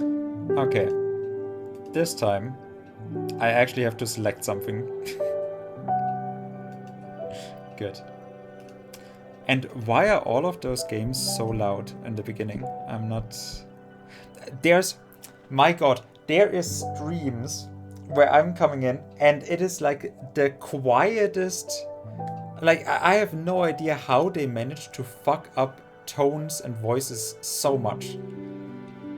Okay. This time, I actually have to select something. Good. And why are all of those games so loud in the beginning? I'm not... There's... My god, there is streams where I'm coming in and it is like the quietest... Like, I have no idea how they managed to fuck up tones and voices so much.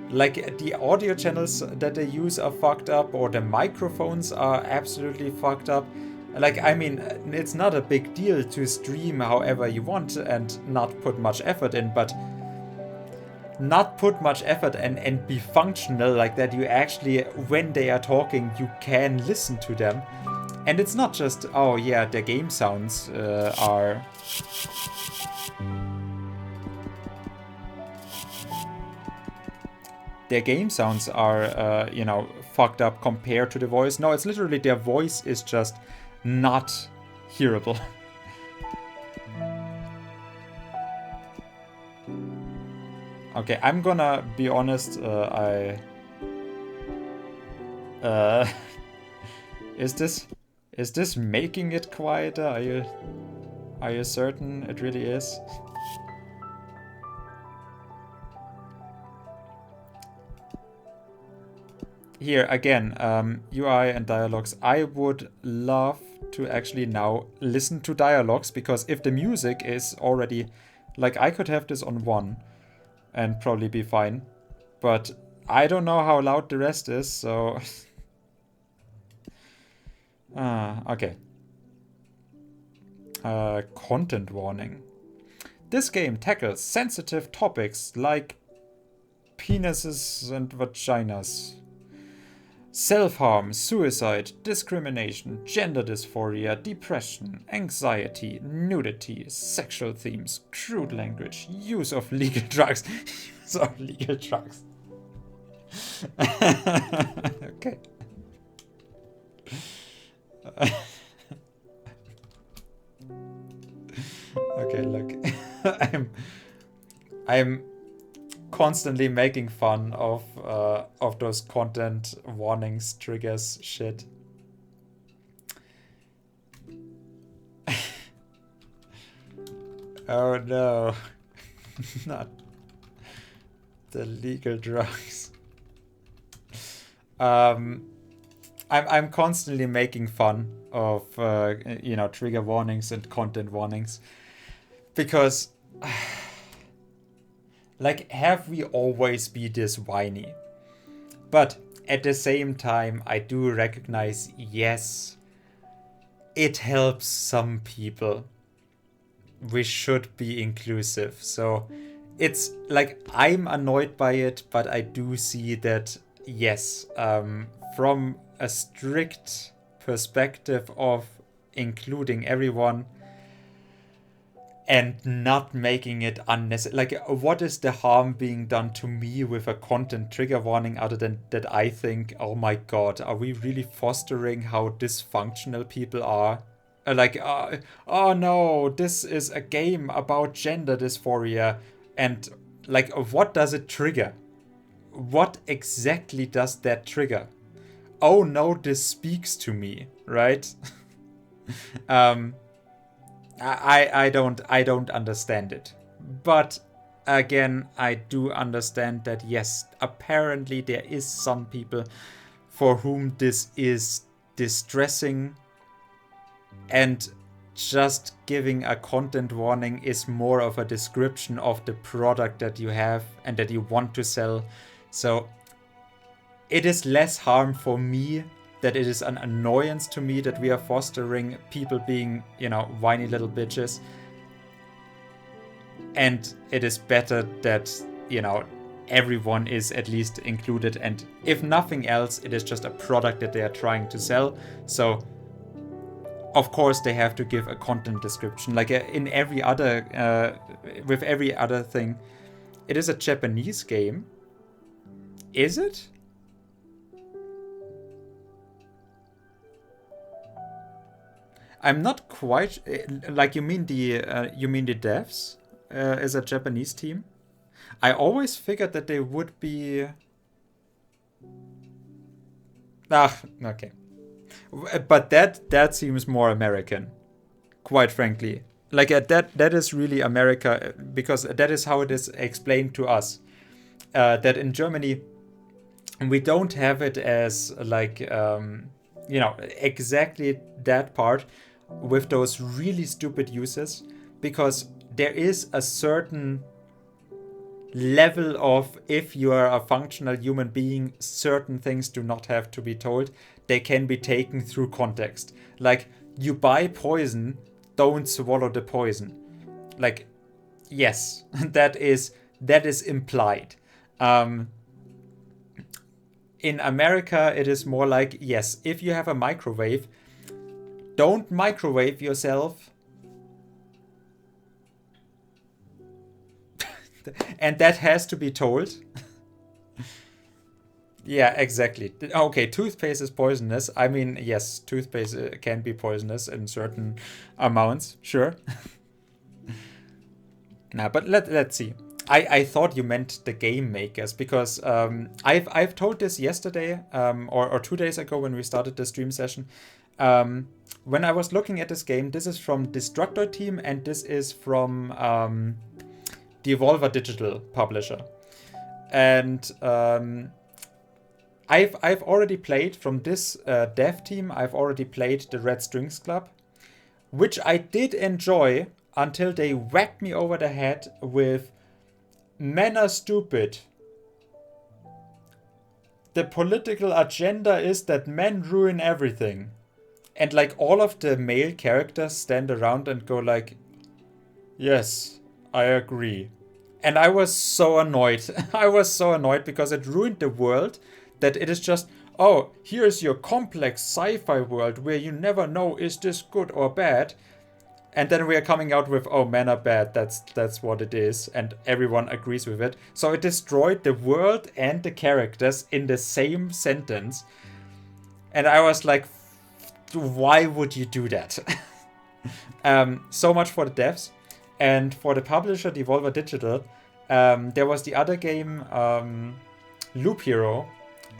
Like, the audio channels that they use are fucked up, or the microphones are absolutely fucked up. Like, I mean, it's not a big deal to stream however you want and not put much effort in, but not put much effort and be functional like that you actually, when they are talking, you can listen to them. And it's not just, oh yeah, their game sounds are... Their game sounds are, fucked up compared to the voice. No, it's literally their voice is just not hearable. Okay, I'm gonna be honest. Is this making it quieter? Are you certain it really is? Here again, UI and dialogues. I would love to actually now listen to dialogues, because if the music is already, like, I could have this on 1 and probably be fine, but I don't know how loud the rest is, so... Okay. Content warning. This game tackles sensitive topics like penises and vaginas, self-harm, suicide, discrimination, gender dysphoria, depression, anxiety, nudity, sexual themes, crude language, use of legal drugs. Use of legal drugs. Okay. Okay, look. I'm constantly making fun of those content warnings, triggers, shit. Oh no, not the legal drugs. I'm constantly making fun of trigger warnings and content warnings, because like, have we always be this whiny? But at the same time, I do recognize, yes, it helps some people. We should be inclusive. So it's like, I'm annoyed by it, but I do see that, yes, from a strict perspective of including everyone and not making it unnecessary. Like, what is the harm being done to me with a content trigger warning, other than that I think, oh my god, are we really fostering how dysfunctional people are? Oh no, this is a game about gender dysphoria. And, like, what does it trigger? What exactly does that trigger? Oh no, this speaks to me, right? um, I don't understand it. But again, I do understand that, yes, apparently there is some people for whom this is distressing, and just giving a content warning is more of a description of the product that you have and that you want to sell. So it is less harm for me, that it is an annoyance to me that we are fostering people being, whiny little bitches. And it is better that, everyone is at least included. And if nothing else, it is just a product that they are trying to sell. So, of course, they have to give a content description. Like in every other, with every other thing. It is a Japanese game. Is it? I'm not quite... Like, you mean the devs is a Japanese team? I always figured that they would be Ah, okay. But that seems more American, quite frankly. Like that is really America because that is how it is explained to us. That in Germany we don't have it as like exactly that part with those really stupid uses because there is a certain level of if you are a functional human being, certain things do not have to be told. They can be taken through context. Like you buy poison, don't swallow the poison. Like yes, that is implied. Um, in America, it is more like yes, if you have a microwave, don't microwave yourself. And that has to be told. Yeah, exactly. Okay, toothpaste is poisonous. I mean, yes, toothpaste can be poisonous in certain amounts, sure. Nah, but let's see. I thought you meant the game makers because I've told this yesterday or 2 days ago when we started the stream session. When I was looking at this game, this is from Destructor Team and this is from Devolver Digital publisher. And I've already played from this dev team. I've already played the Red Strings Club, which I did enjoy until they whacked me over the head with men are stupid. The political agenda is that men ruin everything. And like all of the male characters stand around and go like, yes, I agree. And I was so annoyed. I was so annoyed because it ruined the world that it is just, oh, here's your complex sci-fi world where you never know is this good or bad. And then we are coming out with, oh, men are bad. That's what it is, and everyone agrees with it. So it destroyed the world and the characters in the same sentence. And I was like, why would you do that? So much for the devs. And for the publisher, Devolver Digital, there was the other game, Loop Hero.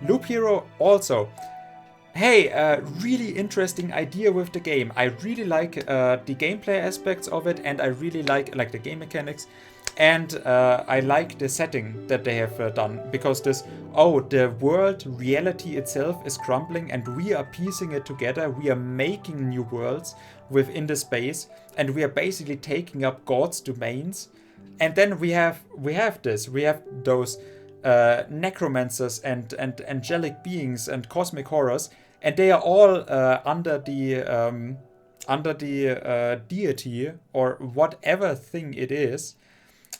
Loop Hero also. Hey, really interesting idea with the game. I really like the gameplay aspects of it, and I really like the game mechanics, and I like the setting that they have done because the world reality itself is crumbling, and we are piecing it together. We are making new worlds within the space, and we are basically taking up God's domains, and then we have those necromancers and angelic beings and cosmic horrors, and they are all under the deity or whatever thing it is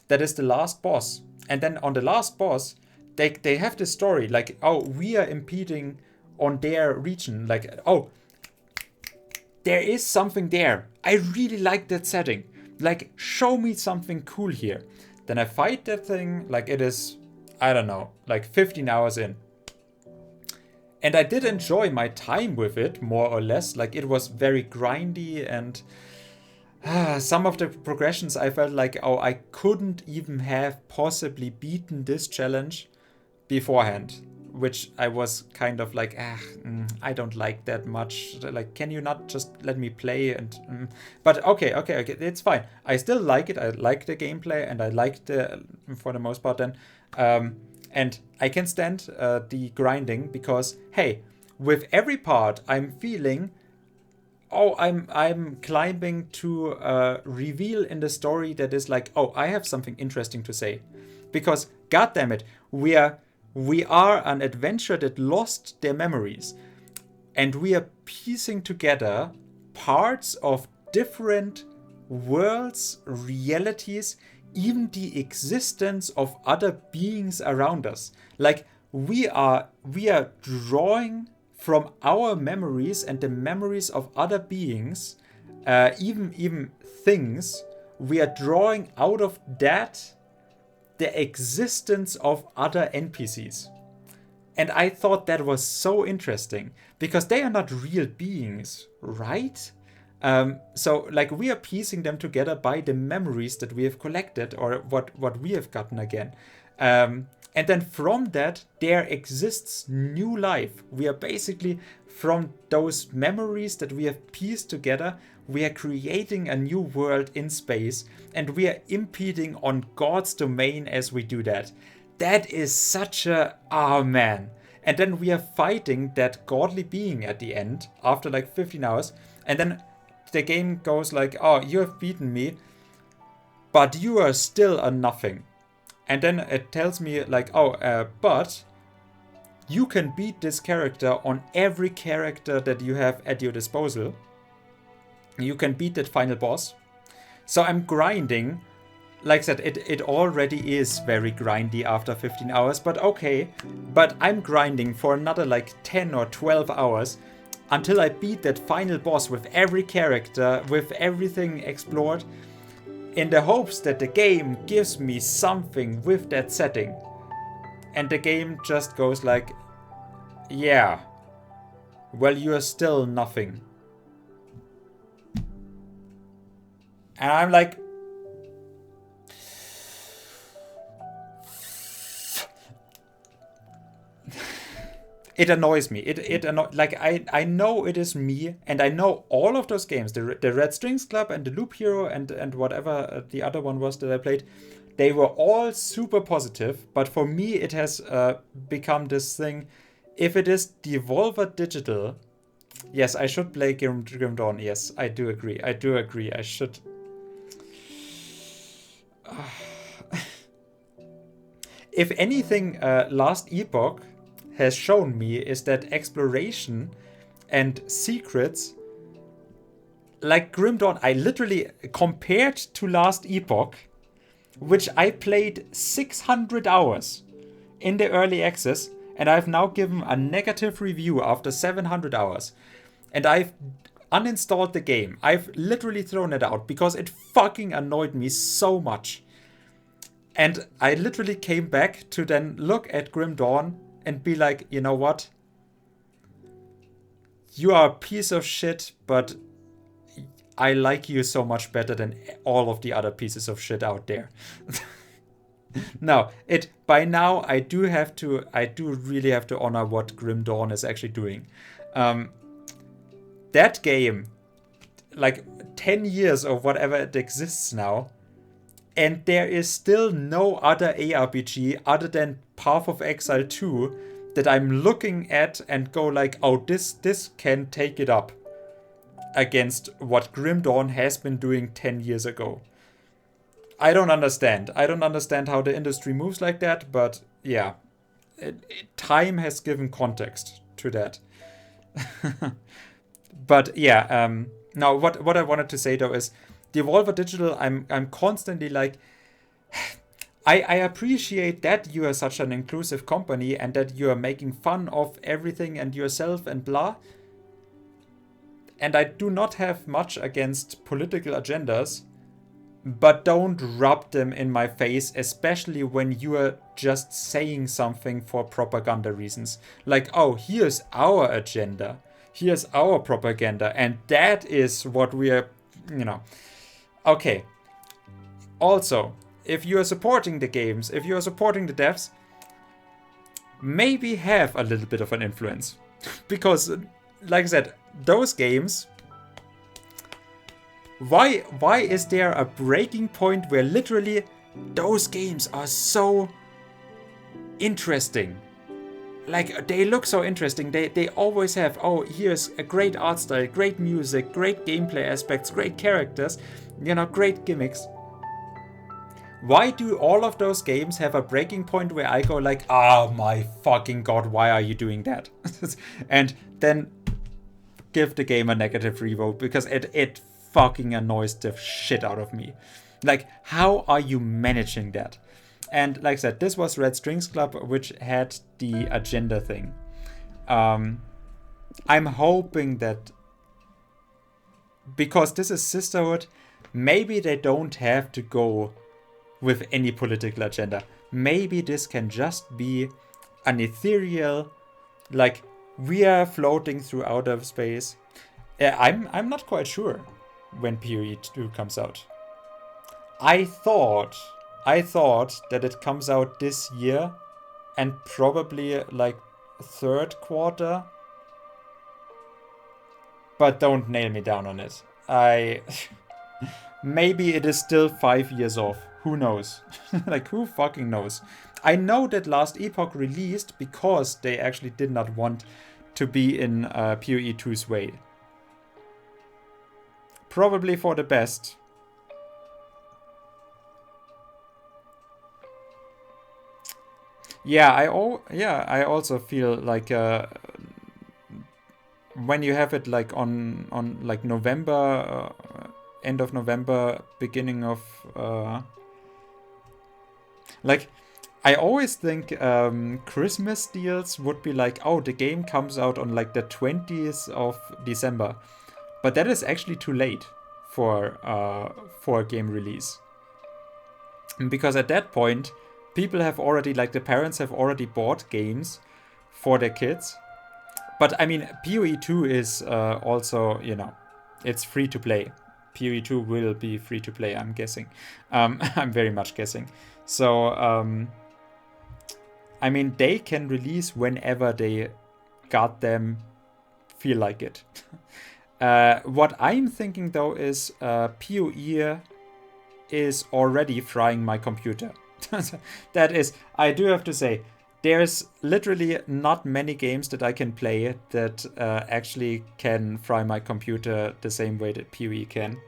that is the last boss. And then on the last boss, they have this story like, oh, we are impeding on their region. Like, oh, there is something there. I really like that setting. Like, show me something cool here. Then I fight that thing like it is, I don't know, like 15 hours in. And I did enjoy my time with it, more or less. Like, it was very grindy, and some of the progressions I felt like, oh, I couldn't even have possibly beaten this challenge beforehand. Which I was kind of like, I don't like that much. Like, can you not just let me play? But okay, it's fine. I still like it. I like the gameplay, and I liked the, for the most part then. And I can stand the grinding because, hey, with every part I'm feeling, oh, I'm climbing to a reveal in the story that is like, oh, I have something interesting to say. Because, goddammit, we are an adventure that lost their memories. And we are piecing together parts of different worlds, realities, even the existence of other beings around us. Like, we are drawing from our memories and the memories of other beings, even things. We are drawing out of that the existence of other NPCs. And I thought that was so interesting because they are not real beings, right? So like we are piecing them together by the memories that we have collected or what we have gotten again. And then from that, there exists new life. We are basically, from those memories that we have pieced together, we are creating a new world in space, and we are impeding on God's domain as we do that. That is such a, oh man. And then we are fighting that godly being at the end, after like 15 hours, and then the game goes like, oh, you have beaten me, but you are still a nothing. And then it tells me like, oh, but you can beat this character on every character that you have at your disposal. You can beat that final boss. So I'm grinding. Like I said, it already is very grindy after 15 hours, but okay. But I'm grinding for another like 10 or 12 hours until I beat that final boss with every character, with everything explored, in the hopes that the game gives me something with that setting. And the game just goes like, yeah, well, you are still nothing. And I'm like, it annoys me. I know it is me, and I know all of those games, the Red Strings Club and the Loop Hero and whatever the other one was that I played, they were all super positive, but for me it has become this thing. If it is Devolver Digital, yes, I should play Grim Dawn. Yes, I do agree. I should. If anything, Last Epoch has shown me is that exploration and secrets, like Grim Dawn, I literally, compared to Last Epoch, which I played 600 hours in the early access, and I've now given a negative review after 700 hours, and I've uninstalled the game. I've literally thrown it out because it fucking annoyed me so much. And I literally came back to then look at Grim Dawn and be like, you know what? You are a piece of shit, but I like you so much better than all of the other pieces of shit out there. Now, by now I do really have to honor what Grim Dawn is actually doing. That game, like 10 years or whatever it exists now, and there is still no other ARPG other than Path of Exile 2 that I'm looking at and go like, oh, this can take it up against what Grim Dawn has been doing 10 years ago. I don't understand. I don't understand how the industry moves like that, but yeah, time has given context to that. But yeah, now what I wanted to say though is, Devolver Digital, I'm constantly like, I appreciate that you are such an inclusive company and that you are making fun of everything and yourself and blah. And I do not have much against political agendas, but don't rub them in my face, especially when you are just saying something for propaganda reasons. Like, oh, here's our agenda. Here's our propaganda. And that is what we are, Okay. Also, if you are supporting the games, if you are supporting the devs, maybe have a little bit of an influence. Because, like I said, those games... Why is there a breaking point where literally those games are so interesting? Like, they look so interesting. They always have, oh, here's a great art style, great music, great gameplay aspects, great characters, great gimmicks. Why do all of those games have a breaking point where I go like, oh my fucking god, why are you doing that? And then give the game a negative revote because it fucking annoys the shit out of me. Like, how are you managing that? And like I said, this was Red Strings Club, which had the agenda thing. I'm hoping that because this is Sisterhood, maybe they don't have to go with any political agenda. Maybe this can just be an ethereal, like, we are floating through outer space. I'm not quite sure when PoE 2 comes out. I thought that it comes out this year, and probably like third quarter. But don't nail me down on it. Maybe it is still 5 years off. Who knows? Like, who fucking knows? I know that Last Epoch released because they actually did not want to be in PoE 2's way. Probably for the best. Yeah, I also feel like when you have it like on like November, end of November, beginning of like, I always think Christmas deals would be like, oh, the game comes out on like the 20th of December, but that is actually too late for a game release, because at that point people have already, like, the parents have already bought games for their kids. But I mean, PoE 2 is also, you know, it's free to play. PoE 2 will be free to play, I'm guessing. I'm very much guessing. So, I mean, they can release whenever they goddamn feel like it. What I'm thinking, though, is PoE is already frying my computer. That is, I do have to say, there's literally not many games that I can play that actually can fry my computer the same way that PoE can,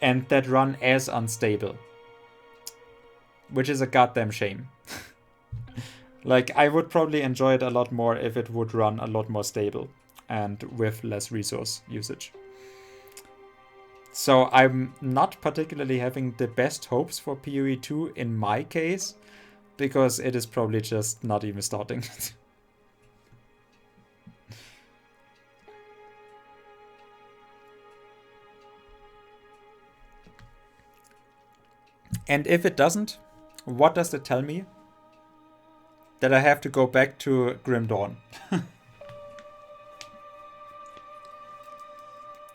and that run as unstable, which is a goddamn shame. Like, I would probably enjoy it a lot more if it would run a lot more stable and with less resource usage. So I'm not particularly having the best hopes for PoE 2 in my case, because it is probably just not even starting. And if it doesn't, what does that tell me? That I have to go back to Grim Dawn.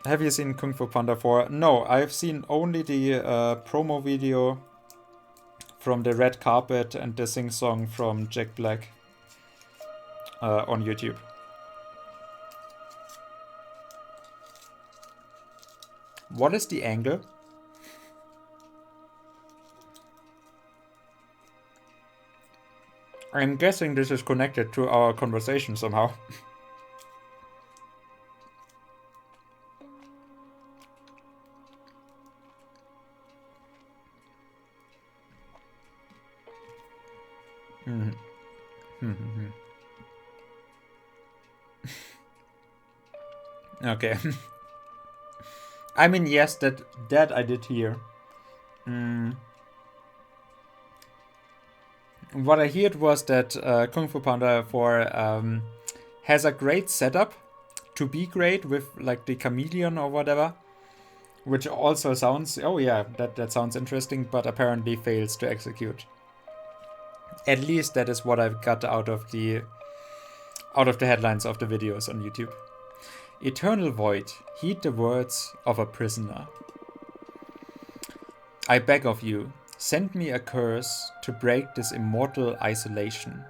Have you seen Kung Fu Panda 4? No, I've seen only the promo video from the red carpet and the sing-song from Jack Black on YouTube. What is the angle? I'm guessing this is connected to our conversation somehow. Okay. I mean, yes, that I did hear. What I heard was that Kung Fu Panda 4 has a great setup to be great with, like, the chameleon or whatever, which also sounds, oh yeah, that sounds interesting, but apparently fails to execute. At least that is what I've got out of the headlines of the videos on YouTube. Eternal Void, heed the words of a prisoner. I beg of you, send me a curse to break this immortal isolation.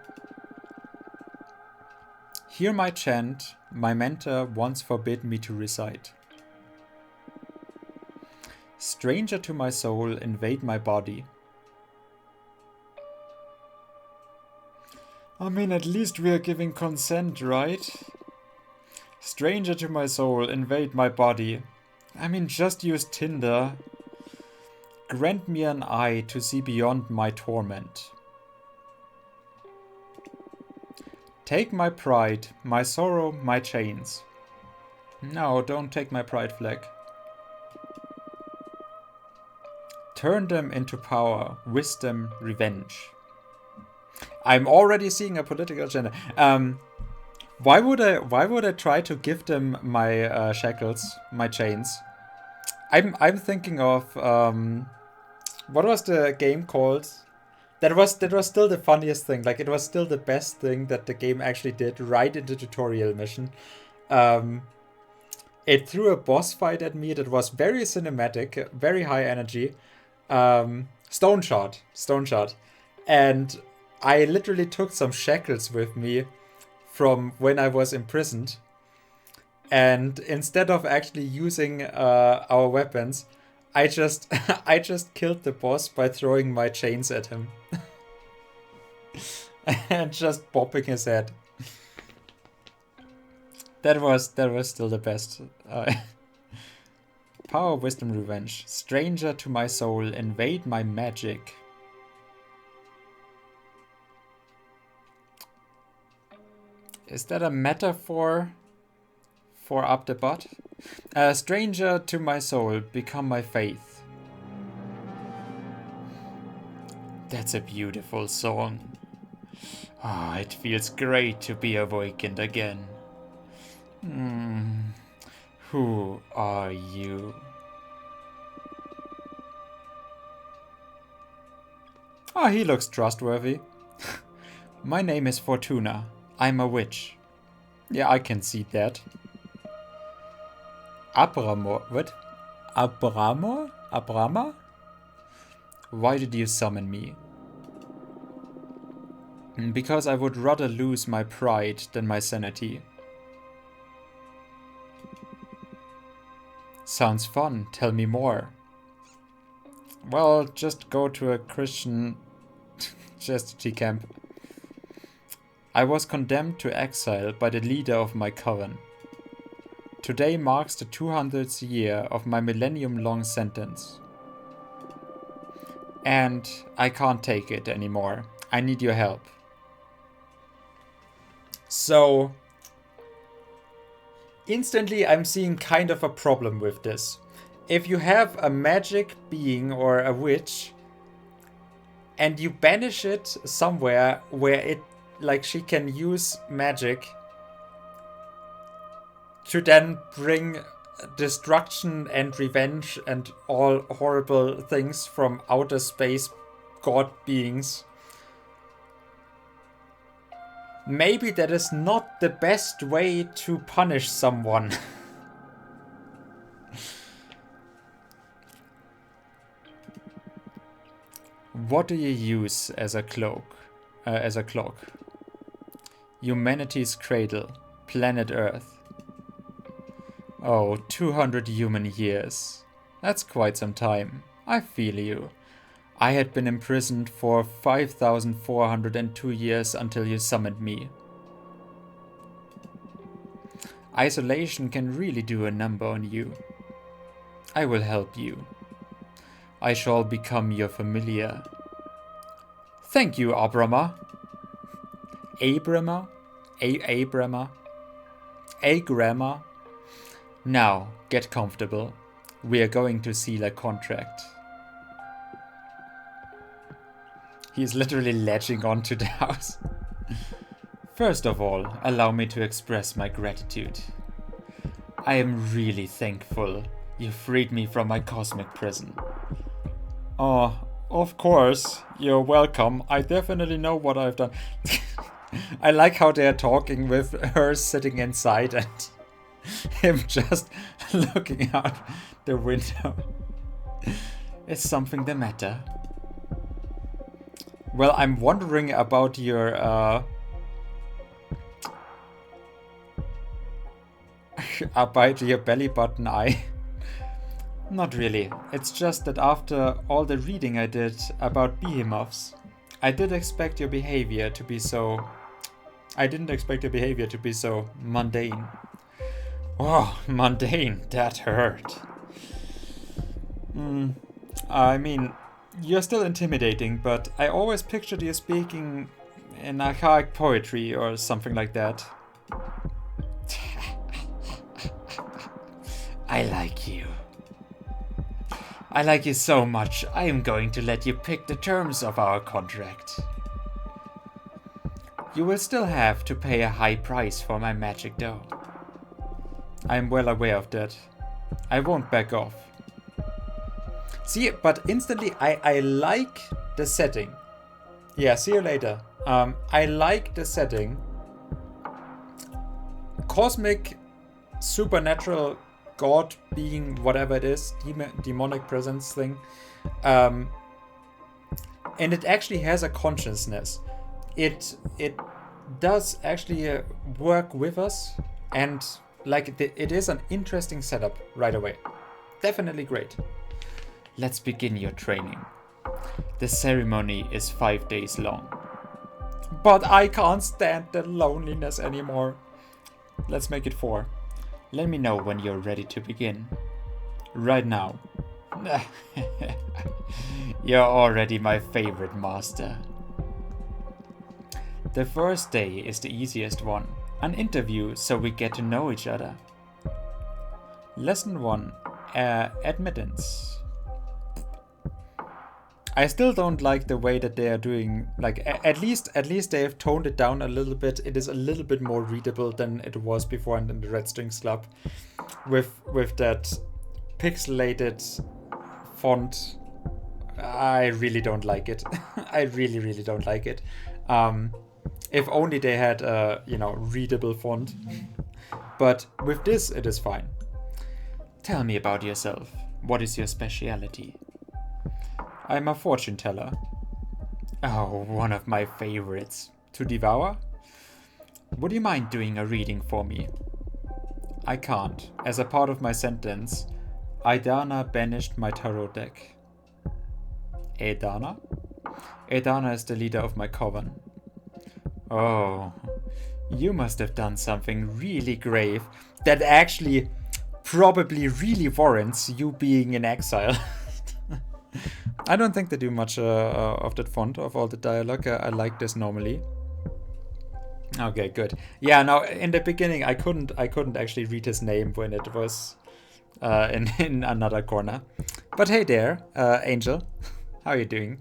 Hear my chant, my mentor once forbid me to recite. Stranger to my soul, invade my body. I mean, at least we are giving consent, right? Stranger to my soul, invade my body. I mean, just use Tinder. Grant me an eye to see beyond my torment. Take my pride, my sorrow, my chains. No, don't take my pride flag. Turn them into power, wisdom, revenge. I'm already seeing a political agenda. Why would I try to give them my shackles, my chains? I'm thinking of what was the game called? That was still the funniest thing. Like, it was still the best thing that the game actually did right in the tutorial mission. It threw a boss fight at me that was very cinematic, very high energy. Stone Shard. And I literally took some shackles with me from when I was imprisoned. And instead of actually using our weapons, I just I just killed the boss by throwing my chains at him. And just bopping his head. That was still the best. Power, wisdom, revenge. Stranger to my soul, invade my magic. Is that a metaphor for up the butt? Stranger to my soul, become my faith. That's a beautiful song. Ah, it feels great to be awakened again. Who are you? Ah, he looks trustworthy. My name is Fortuna. I'm a witch. Yeah, I can see that. Abramor. What? Abramor? Abrama? Why did you summon me? Because I would rather lose my pride than my sanity. Sounds fun. Tell me more. Well, just go to a Christian chastity camp. I was condemned to exile by the leader of my coven. Today marks the 200th year of my millennium-long sentence. And I can't take it anymore. I need your help. So, instantly I'm seeing kind of a problem with this. If you have a magic being or a witch, and you banish it somewhere where it, like, she can use magic to then bring destruction and revenge and all horrible things from outer space god beings, maybe that is not the best way to punish someone. What do you use as a cloak? Humanity's cradle, planet Earth. Oh, 200 human years. That's quite some time. I feel you. I had been imprisoned for 5,402 years until you summoned me. Isolation can really do a number on you. I will help you. I shall become your familiar. Thank you, Abrama. Abrama? Agrama? Now, get comfortable. We are going to seal a contract. He's literally latching onto the house. First of all, allow me to express my gratitude. I am really thankful you freed me from my cosmic prison. Oh, of course, you're welcome. I definitely know what I've done. I like how they're talking with her sitting inside and him just looking out the window. Is something the matter? Well, I'm wondering about your about your belly button eye. Not really. It's just that after all the reading I did about behemoths, I didn't expect your behavior to be so mundane. Oh, mundane. That hurt. I mean, you're still intimidating, but I always pictured you speaking in archaic poetry or something like that. I like you. I like you so much, I am going to let you pick the terms of our contract. You will still have to pay a high price for my magic though. I am well aware of that. I won't back off. See, but instantly I like the setting. Yeah, see you later. I like the setting. Cosmic, supernatural god being, whatever it is, demonic presence thing. And it actually has a consciousness. it does actually work with us, and like it is an interesting setup right away. Definitely great. Let's begin your training. The ceremony is 5 days long. But I can't stand the loneliness anymore. Let's make it 4. Let me know when you're ready to begin. Right now. You're already my favorite master. The first day is the easiest one. An interview so we get to know each other. Lesson 1. Admittance. I still don't like the way that they are doing, like, at least they have toned it down a little bit. It is a little bit more readable than it was before in the Red Strings Club. With that pixelated font. I really don't like it. I really don't like it. If only they had a, readable font. But with this, it is fine. Tell me about yourself. What is your speciality? I'm a fortune teller. Oh, one of my favorites. To devour? Would you mind doing a reading for me? I can't. As a part of my sentence, Aidana banished my tarot deck. Aidana? Aidana is the leader of my coven. Oh, you must have done something really grave that actually probably really warrants you being in exile. I don't think they do much of that font, of all the dialogue. I like this normally. Okay, good. Yeah, now in the beginning I couldn't actually read his name when it was in another corner. But hey there, Angel. How are you doing?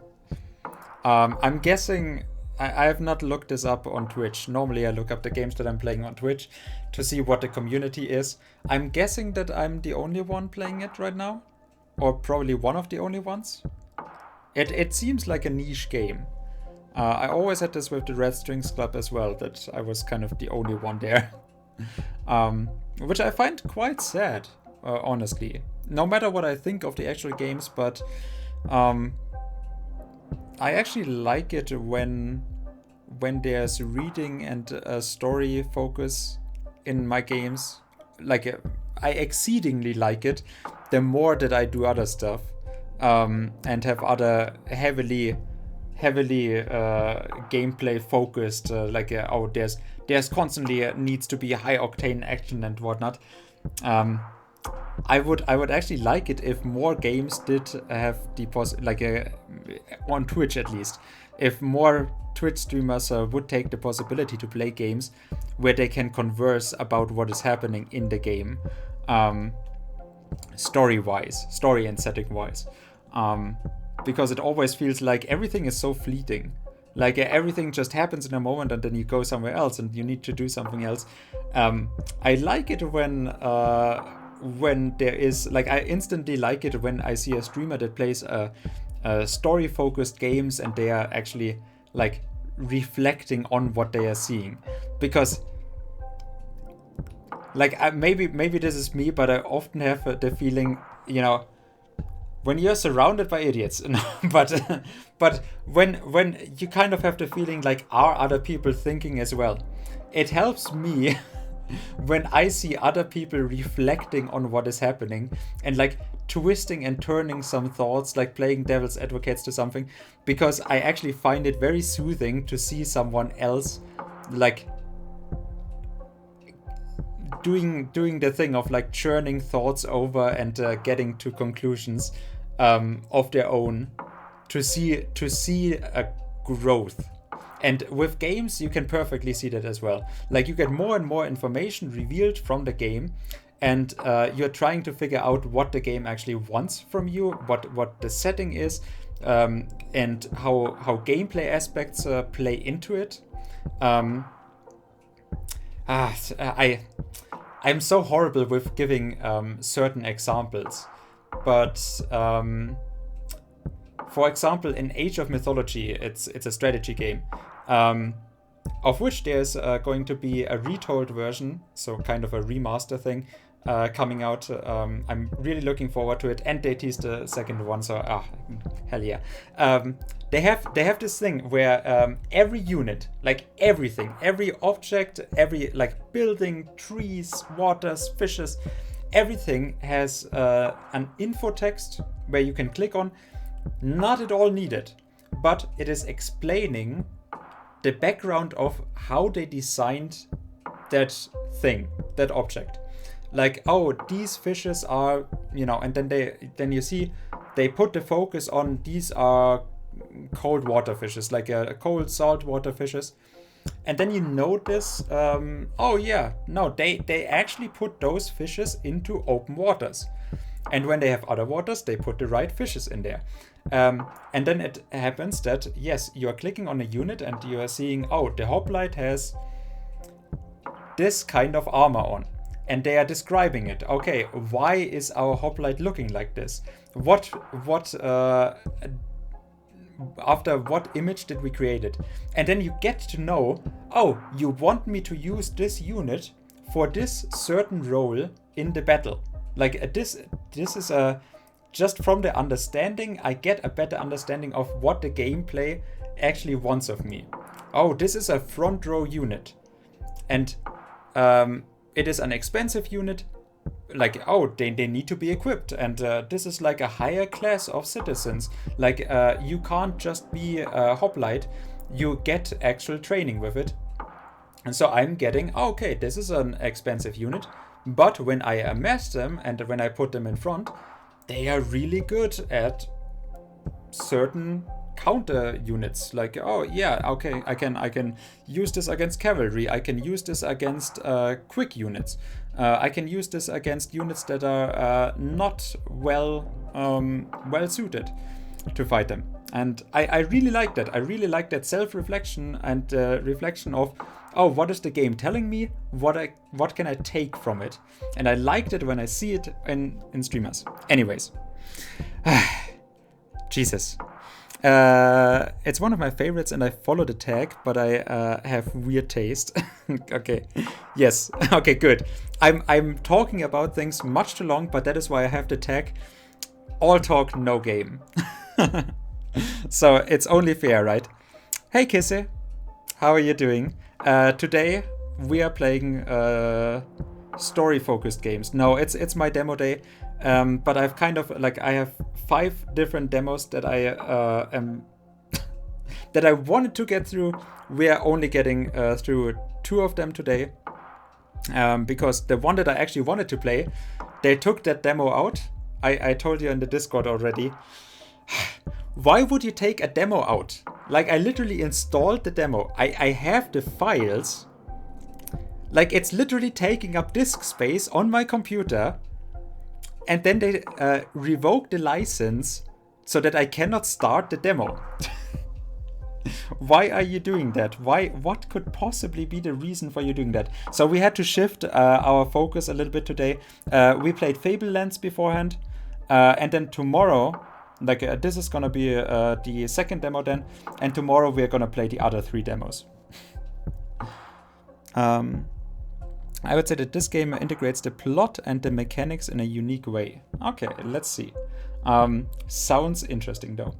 I'm guessing I have not looked this up on Twitch. Normally I look up the games that I'm playing on Twitch to see what the community is. I'm guessing that I'm the only one playing it right now. Or probably one of the only ones. It seems like a niche game. I always had this with the Red Strings Club as well, that I was kind of the only one there. Which I find quite sad, honestly. No matter what I think of the actual games, but I actually like it when there's reading and a story focus in my games. Like, I exceedingly like it the more that I do other stuff and have other heavily gameplay focused there's constantly needs to be a high octane action and whatnot. I would actually like it if more games did have the on Twitch at least, if more Twitch streamers would take the possibility to play games where they can converse about what is happening in the game, story and setting wise, because it always feels like everything is so fleeting. Like everything just happens in a moment and then you go somewhere else and you need to do something else. I like it when there is, like, I instantly like it when I see a streamer that plays a story-focused games and they are actually like reflecting on what they are seeing. Because like maybe this is me, but I often have the feeling, when you're surrounded by idiots, but when you kind of have the feeling like, are other people thinking as well? It helps me when I see other people reflecting on what is happening and like twisting and turning some thoughts, like playing devil's advocates to something, because I actually find it very soothing to see someone else like doing the thing of like churning thoughts over and getting to conclusions of their own, to see a growth. And with games you can perfectly see that as well. Like you get more and more information revealed from the game, and you're trying to figure out what the game actually wants from you, what the setting is, and how gameplay aspects play into it. I'm so horrible with giving certain examples, but for example, in Age of Mythology, it's a strategy game, of which there's going to be a retold version, so kind of a remaster thing, coming out. I'm really looking forward to it, and they teased the second one, so hell yeah. they have this thing where every unit, like everything, every object, every like building, trees, waters, fishes, everything has an info text where you can click on. Not at all needed, but it is explaining the background of how they designed that thing, that object. Like, oh, these fishes are, and then you see they put the focus on these are cold water fishes, like a cold salt water fishes. And then you notice, oh yeah, no, they actually put those fishes into open waters. And when they have other waters, they put the right fishes in there. And then it happens that, yes, you are clicking on a unit and you are seeing, oh, the hoplite has this kind of armor on. And they are describing it. Okay, why is our hoplite looking like this? After what image did we create it? And then you get to know, oh, you want me to use this unit for this certain role in the battle. Like this is just from the understanding, I get a better understanding of what the gameplay actually wants of me. Oh, this is a front row unit. And it is an expensive unit. Like, oh, they need to be equipped, and this is like a higher class of citizens. Like, you can't just be a hoplite, you get actual training with it. And so I'm getting, okay, this is an expensive unit, but when I amass them and when I put them in front, they are really good at certain counter units. Like, oh yeah, okay, I can use this against cavalry, I can use this against quick units. I can use this against units that are not well suited to fight them. And I really like that. I really like that self-reflection and reflection of, oh, what is the game telling me? What can I take from it? And I liked it when I see it in streamers. Anyways. Jesus. It's one of my favorites and I follow the tag, but I have weird taste. Okay. Yes. Okay, good. I'm talking about things much too long, but that is why I have the tag all talk, no game. So it's only fair, right? Hey Kissy, how are you doing? Today we are playing story-focused games. No, it's my demo day. But I've kind of I have 5 different demos that I am that I wanted to get through. We are only getting through 2 of them today, because the one that I actually wanted to play, they took that demo out. I told you in the Discord already. Why would you take a demo out? Like, I literally installed the demo. I have the files. Like, it's literally taking up disk space on my computer. And then they revoke the license so that I cannot start the demo. Why are you doing that? What could possibly be the reason for you doing that? So we had to shift our focus a little bit today. We played Fablelands beforehand. And then tomorrow, this is going to be the second demo then. And tomorrow we're going to play the other 3 demos. I would say that this game integrates the plot and the mechanics in a unique way. Okay, let's see. Sounds interesting though.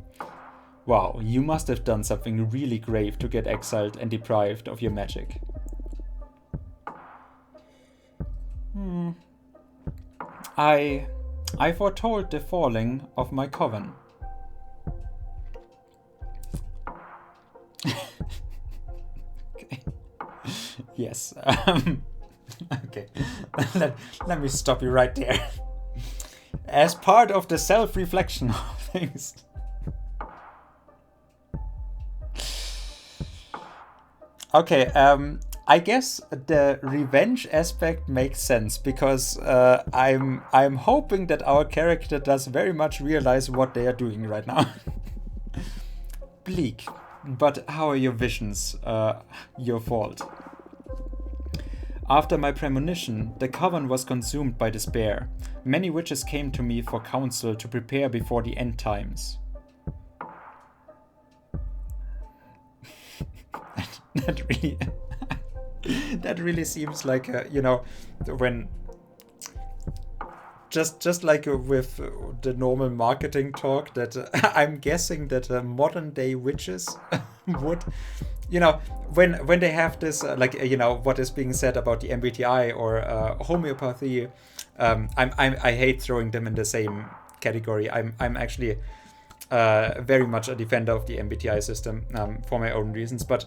Wow, you must have done something really grave to get exiled and deprived of your magic. I foretold the falling of my coven. Okay. Yes. Okay, let me stop you right there. As part of the self-reflection of things. Okay, I guess the revenge aspect makes sense because I'm hoping that our character does very much realize what they are doing right now. Bleak, but how are your visions your fault? After my premonition, the coven was consumed by despair. Many witches came to me for counsel to prepare before the end times. That really seems like when just like with the normal marketing talk, that I'm guessing that modern day witches would, when they have this what is being said about the MBTI or homeopathy. I hate throwing them in the same category. I'm actually very much a defender of the MBTI system for my own reasons. But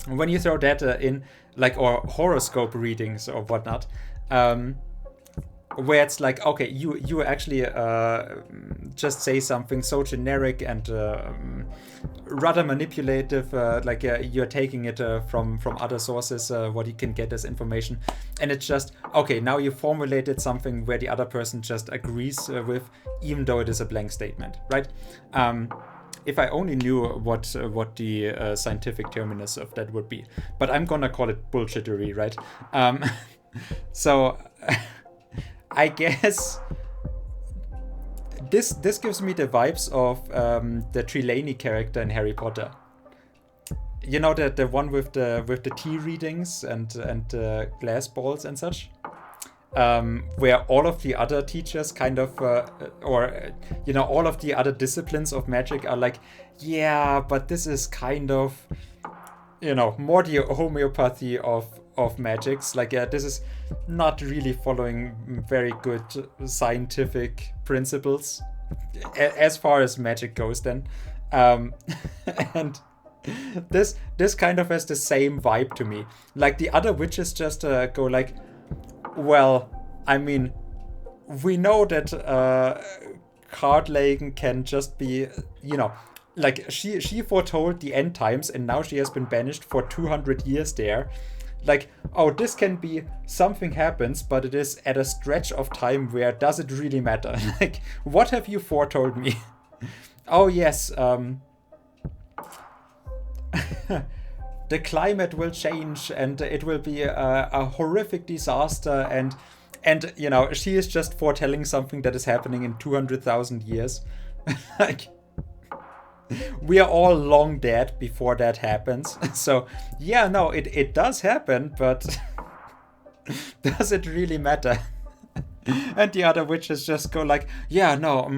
when you throw that in, or horoscope readings or whatnot, where it's like, okay, you actually just say something so generic and rather manipulative, you're taking it from other sources, what you can get as information, and it's just, okay, now you formulated something where the other person just agrees with, even though it is a blank statement, right? If I only knew what the scientific terminus of that would be, but I'm gonna call it bullshittery, right? So I guess this gives me the vibes of the Trelawney character in Harry Potter. You know, the one with the tea readings and glass balls and such, where all of the other teachers kind of, all of the other disciplines of magic are like, yeah, but this is kind of, more the homeopathy of magics. This is not really following very good scientific principles as far as magic goes then. And this kind of has the same vibe to me. Like, the other witches just go like, well, I mean, we know that Cardlagan can just be, she foretold the end times, and now she has been banished for 200 years there. This can be something happens, but it is at a stretch of time where does it really matter? What have you foretold me? Oh, yes, the climate will change and it will be a horrific disaster, and she is just foretelling something that is happening in 200,000 years. We are all long dead before that happens. So yeah, no, it does happen, but does it really matter? And the other witches just go like, yeah, no,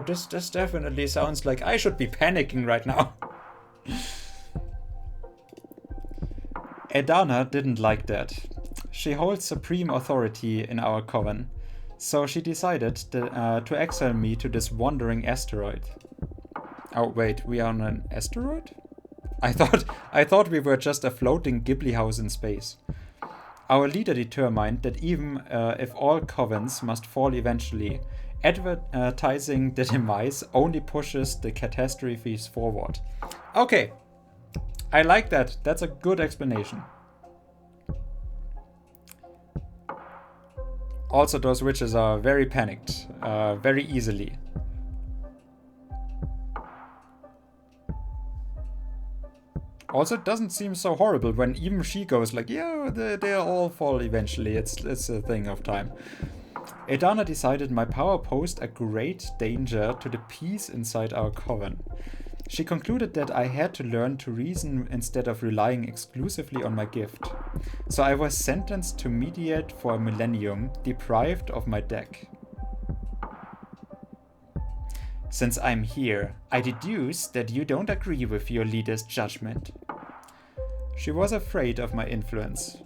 this definitely sounds like I should be panicking right now. Edana didn't like that. She holds supreme authority in our coven, so she decided to exile me to this wandering asteroid. Oh wait, we are on an asteroid? I thought we were just a floating Ghibli house in space. Our leader determined that even if all covens must fall eventually, advertising the demise only pushes the catastrophes forward. Okay, I like that. That's a good explanation. Also, those witches are very panicked, very easily. Also, it doesn't seem so horrible when even she goes like, yeah, they'll all fall eventually. It's a thing of time. Edana decided my power posed a great danger to the peace inside our coven. She concluded that I had to learn to reason instead of relying exclusively on my gift. So I was sentenced to mediate for a millennium, deprived of my deck. Since I'm here, I deduce that you don't agree with your leader's judgment. She was afraid of my influence.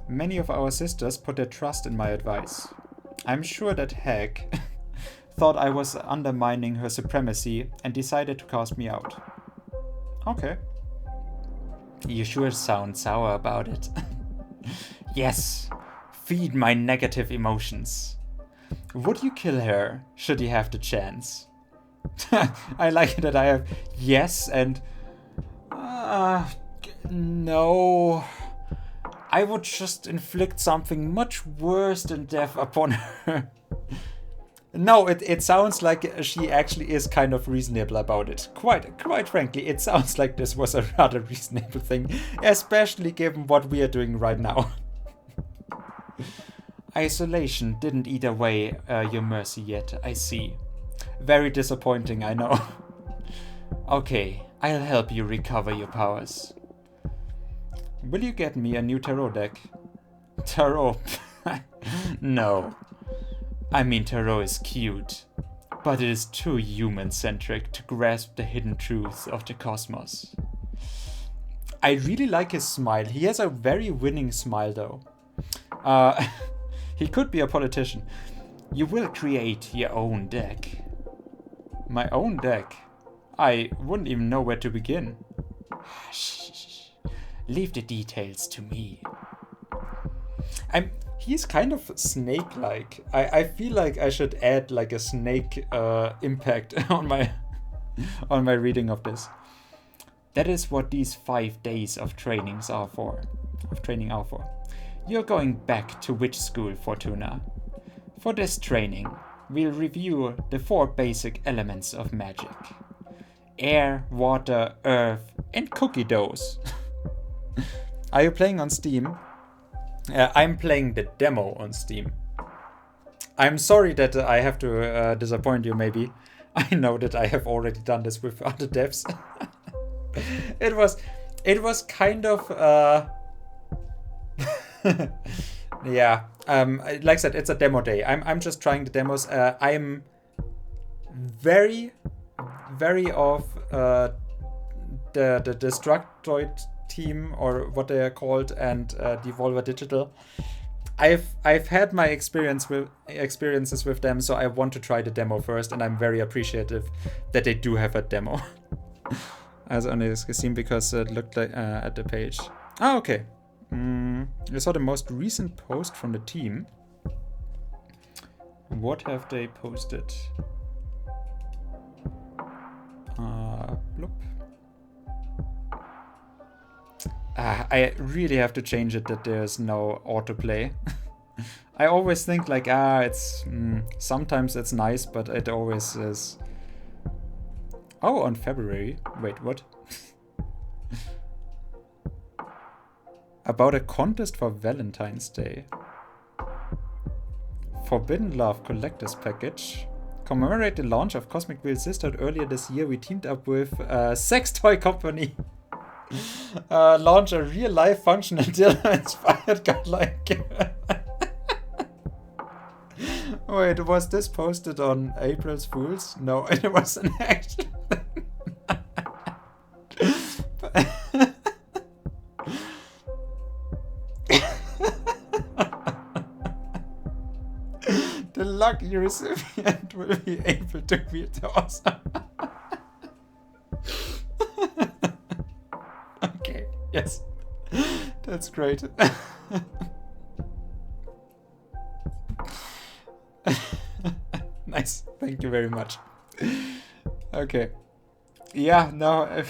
Many of our sisters put their trust in my advice. I'm sure that Hag thought I was undermining her supremacy and decided to cast me out. Okay. You sure sound sour about it. Yes, feed my negative emotions. Would you kill her, should you have the chance? I like that I have yes and no. I would just inflict something much worse than death upon her. No, it sounds like she actually is kind of reasonable about it. Quite frankly, it sounds like this was a rather reasonable thing, especially given what we are doing right now. Isolation didn't eat away your mercy yet, I see. Very disappointing, I know. Okay, I'll help you recover your powers. Will you get me a new tarot deck? Tarot. No. I mean, Tarot is cute, but it is too human-centric to grasp the hidden truths of the cosmos. I really like his smile. He has a very winning smile, though. He could be a politician. You will create your own deck. My own deck? I wouldn't even know where to begin. Shh. Leave the details to me. He's kind of snake-like. I feel like I should add like a snake impact on my reading of this. That is what these 5 days of trainings are for. You're going back to witch school, Fortuna. For this training, we'll review the 4 basic elements of magic. Air, water, earth, and cookie doughs. Are you playing on Steam? I'm playing the demo on Steam. I'm sorry that I have to disappoint you, maybe. I know that I have already done this with other devs. It was kind of yeah. Like I said, it's a demo day. I'm just trying the demos. I'm very of the Destructoid team, or what they are called, and Devolver Digital. I've had my experiences with them, so I want to try the demo first, and I'm very appreciative that they do have a demo. I was only seen because it looked like at the page. Ah, okay. I saw the most recent post from the team. What have they posted? Bloop. I really have to change it that there's no autoplay. I always think like, it's sometimes it's nice, but it always is. Oh, on February. Wait, what? About a contest for Valentine's Day. Forbidden Love Collector's Package. Commemorate the launch of Cosmic Wheel Sisterhood earlier this year. We teamed up with a sex toy company. Launch a real-life functional inspired godlike. Wait, was this posted on April's Fools? No, it was an actual thing. The lucky recipient will be able to wield the awesome. Okay, yes. That's great. Nice. Thank you very much. Okay. Yeah, no.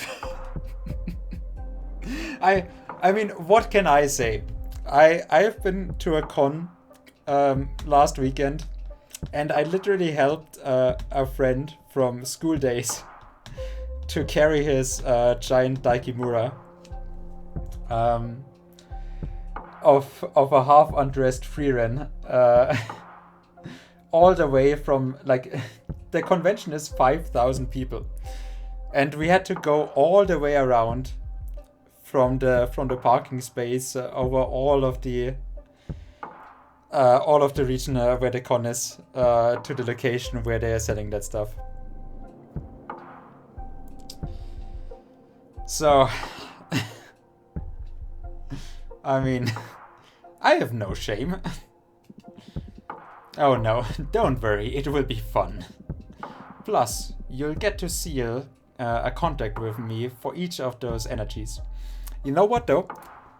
I mean, what can I say? I've been to a con last weekend, and I literally helped a friend from school days to carry his giant Daikimura of a half undressed Frieren all the way from, like, the convention is 5,000 people, and we had to go all the way around from the parking space over all of the region where the con is to the location where they are selling that stuff. So, I mean, I have no shame. Oh no, don't worry, it will be fun. Plus, you'll get to seal a contact with me for each of those energies. You know what though?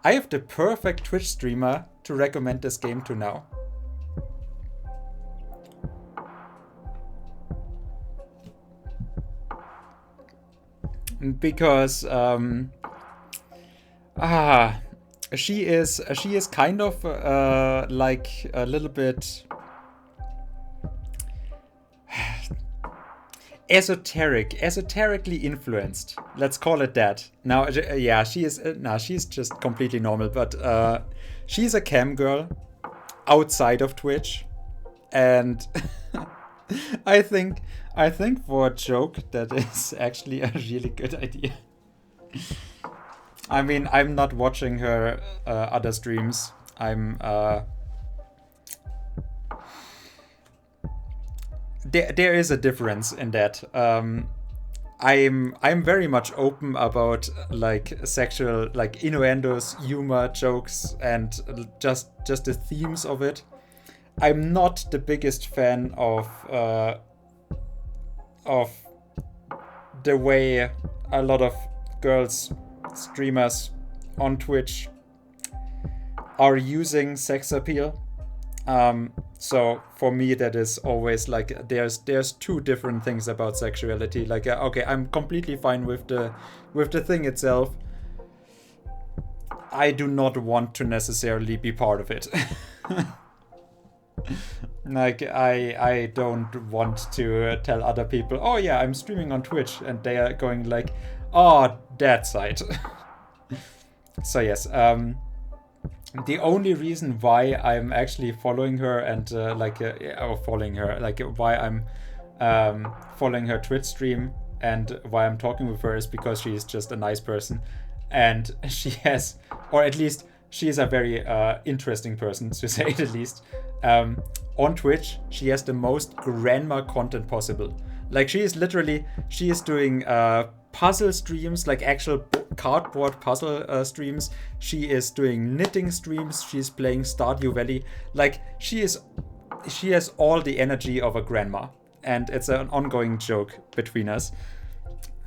I have the perfect Twitch streamer to recommend this game to now. Because she is kind of like a little bit esoterically influenced. Let's call it that. Now, yeah, she's just completely normal, but she's a cam girl outside of Twitch, and I think for a joke that is actually a really good idea. I mean, I'm not watching her other streams. I'm there is a difference in that. I'm very much open about like sexual, like innuendos, humor, jokes, and just the themes of it. I'm not the biggest fan of the way a lot of girls streamers on Twitch are using sex appeal. So for me, that is always like there's two different things about sexuality. Like okay, I'm completely fine with the thing itself. I do not want to necessarily be part of it. Like I don't want to tell other people, oh yeah, I'm streaming on Twitch, and they are going like, oh, that side. So yes, the only reason why I'm actually following her and following her, like why I'm following her Twitch stream and why I'm talking with her is because she's just a nice person, and she has, or at least she is a very interesting person, to say the least. On Twitch, she has the most grandma content possible. Like she is doing puzzle streams, like actual cardboard puzzle streams. She is doing knitting streams. She's playing Stardew Valley. Like she has all the energy of a grandma, and it's an ongoing joke between us.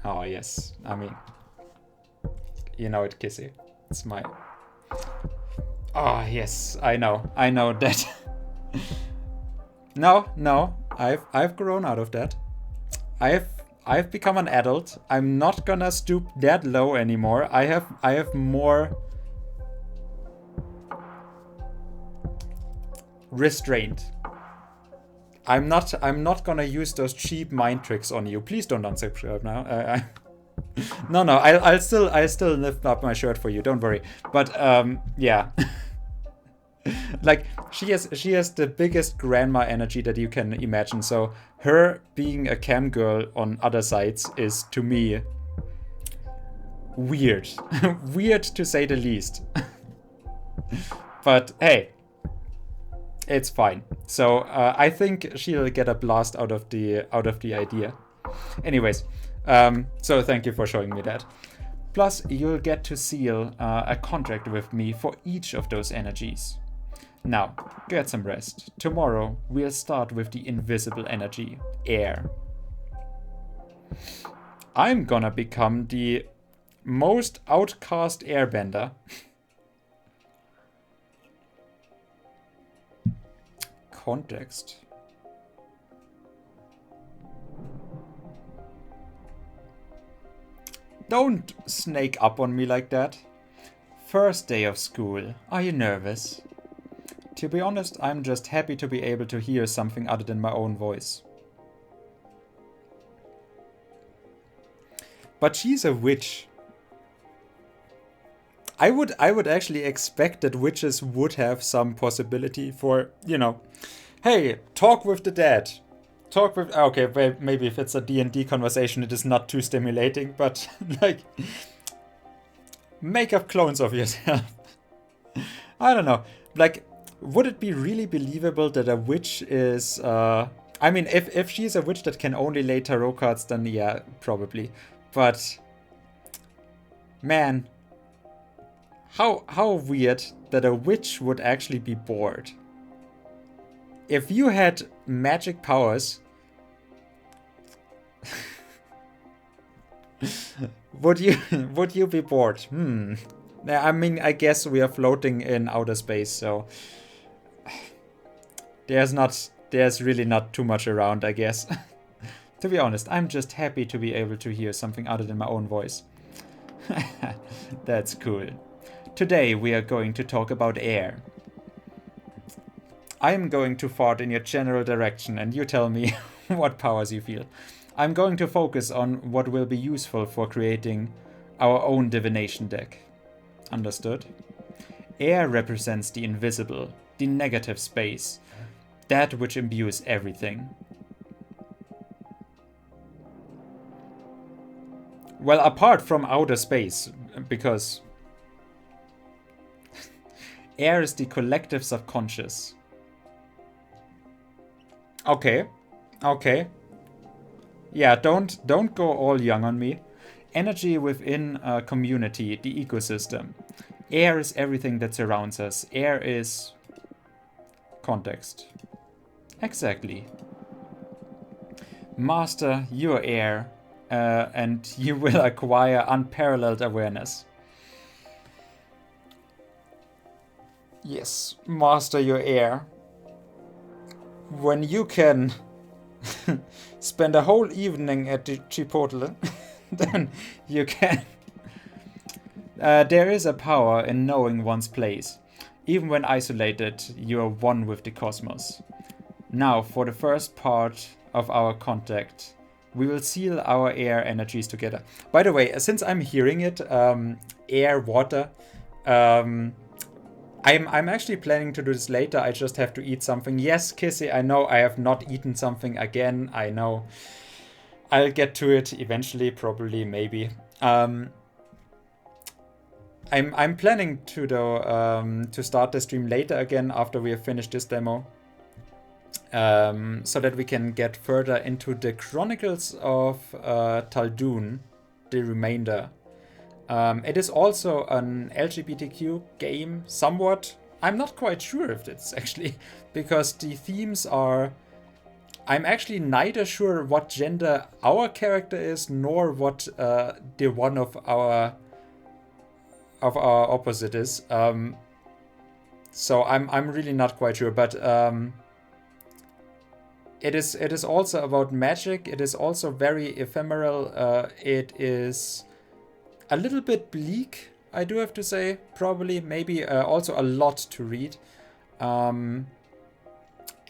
Oh yes, I mean, you know it, Kissy. It's my. Oh yes, I know that. No, I've grown out of that. I've become an adult. I'm not gonna stoop that low anymore. I have more restraint. I'm not gonna use those cheap mind tricks on you. Please don't unsubscribe now. No, I'll still lift up my shirt for you. Don't worry. But yeah. Like she has the biggest grandma energy that you can imagine. So her being a cam girl on other sites is, to me, weird. Weird to say the least. But hey, it's fine. So I think she'll get a blast out of the idea. Anyways, so thank you for showing me that. Plus, you'll get to seal a contract with me for each of those energies. Now, get some rest. Tomorrow, we'll start with the invisible energy, air. I'm gonna become the most outcast airbender. Context. Don't snake up on me like that. First day of school. Are you nervous? To be honest, I'm just happy to be able to hear something other than my own voice. But she's a witch. I would actually expect that witches would have some possibility for, hey, talk with the dead. Talk with... Okay, maybe if it's a D&D conversation, it is not too stimulating, but, like... Make up clones of yourself. I don't know. Like... Would it be really believable that a witch is... I mean, if she's a witch that can only lay tarot cards, then yeah, probably. But... Man. How weird that a witch would actually be bored. If you had magic powers... would you be bored? I mean, I guess we are floating in outer space, so... There's really not too much around, I guess. To be honest, I'm just happy to be able to hear something other than my own voice. That's cool. Today we are going to talk about air. I am going to fart in your general direction and you tell me what powers you feel. I'm going to focus on what will be useful for creating our own divination deck. Understood? Air represents the invisible, the negative space. That which imbues everything. Well, apart from outer space, because air is the collective subconscious. Okay, Okay. Yeah, don't go all young on me. Energy within a community, the ecosystem. Air is everything that surrounds us. Air is context. Exactly. Master your air, and you will acquire unparalleled awareness. Yes, master your air. When you can spend a whole evening at the Chipotle, then you can. There is a power in knowing one's place. Even when isolated, you are one with the cosmos. Now, for the first part of our contact, we will seal our air energies together. By the way, since I'm hearing it, air, water, um, I'm actually planning to do this later. I just have to eat something. Yes, Kissy, I know I have not eaten something again. I know. I'll get to it eventually, probably, maybe. I'm planning to though to start the stream later again after we have finished this demo, so that we can get further into the Chronicles of Tal'Dun, the remainder. It is also an LGBTQ game, somewhat. I'm not quite sure if it's actually, because the themes are. I'm actually neither sure what gender our character is, nor what the one of our opposite is. So I'm really not quite sure, but it is also about magic. It is also very ephemeral. It is a little bit bleak, I do have to say. Probably, maybe also a lot to read.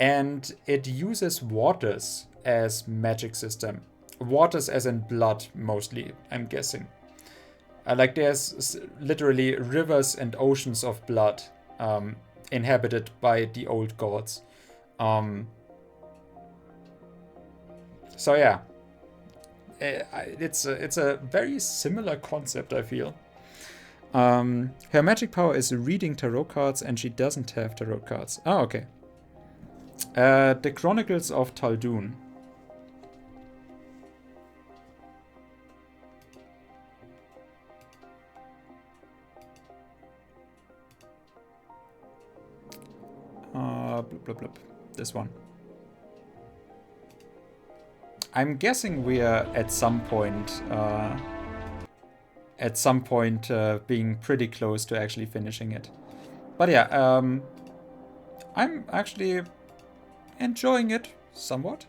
And it uses waters as magic system. Waters as in blood, mostly, I'm guessing. Like there's literally rivers and oceans of blood inhabited by the old gods. So yeah, it's a very similar concept, I feel. Her magic power is reading tarot cards, and she doesn't have tarot cards. Oh, okay. The Chronicles of Tal'Dun. Blub, blub, blub. This one. I'm guessing we are at some point being pretty close to actually finishing it. But yeah, I'm actually enjoying it somewhat.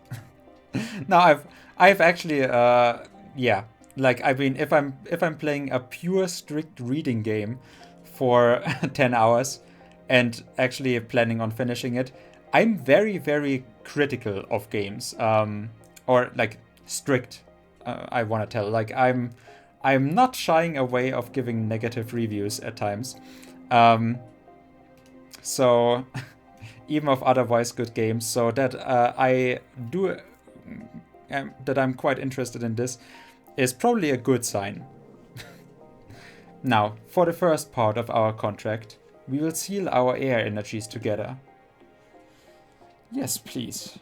Now I've actually yeah, like I mean if I'm playing a pure strict reading game for 10 hours and actually planning on finishing it, I'm very, very critical of games. Or like strict, I want to tell. Like I'm not shying away of giving negative reviews at times. So even of otherwise good games, so that I do that I'm quite interested in this is probably a good sign. Now, for the first part of our contract, we will seal our air energies together. Yes, please.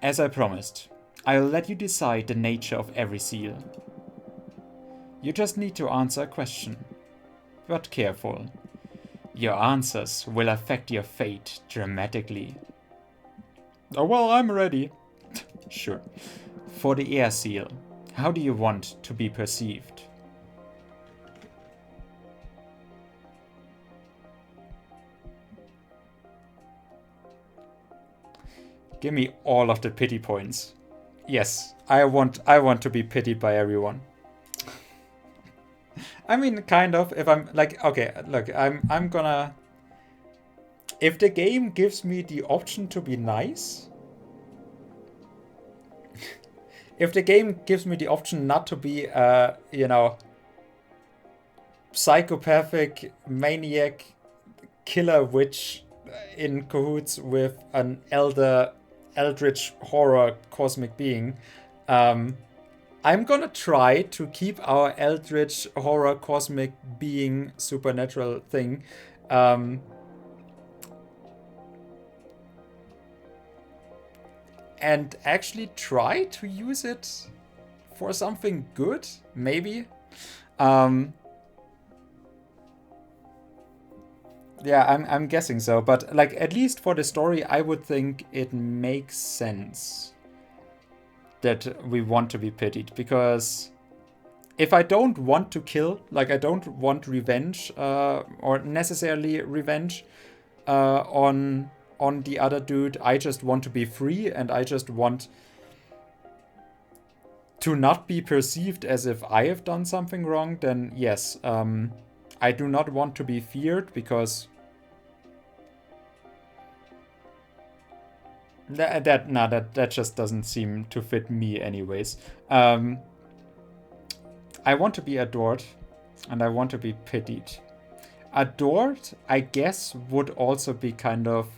As I promised, I'll let you decide the nature of every seal. You just need to answer a question. But careful. Your answers will affect your fate dramatically. Oh well, I'm ready. Sure. For the air seal, how do you want to be perceived? Give me all of the pity points. Yes, I want to be pitied by everyone. I mean, kind of. If I'm like, okay, look, I'm gonna. If the game gives me the option to be nice, if the game gives me the option not to be, psychopathic maniac killer witch in cahoots with an eldritch horror cosmic being, I'm gonna try to keep our eldritch horror cosmic being supernatural thing and actually try to use it for something good, maybe. Yeah, I'm guessing so, but like at least for the story, I would think it makes sense that we want to be pitied, because if I don't want to kill, like I don't want revenge, or necessarily revenge, on the other dude, I just want to be free, and I just want to not be perceived as if I have done something wrong, then yes, I do not want to be feared, because that just doesn't seem to fit me anyways. I want to be adored, and I want to be pitied. Adored, I guess, would also be kind of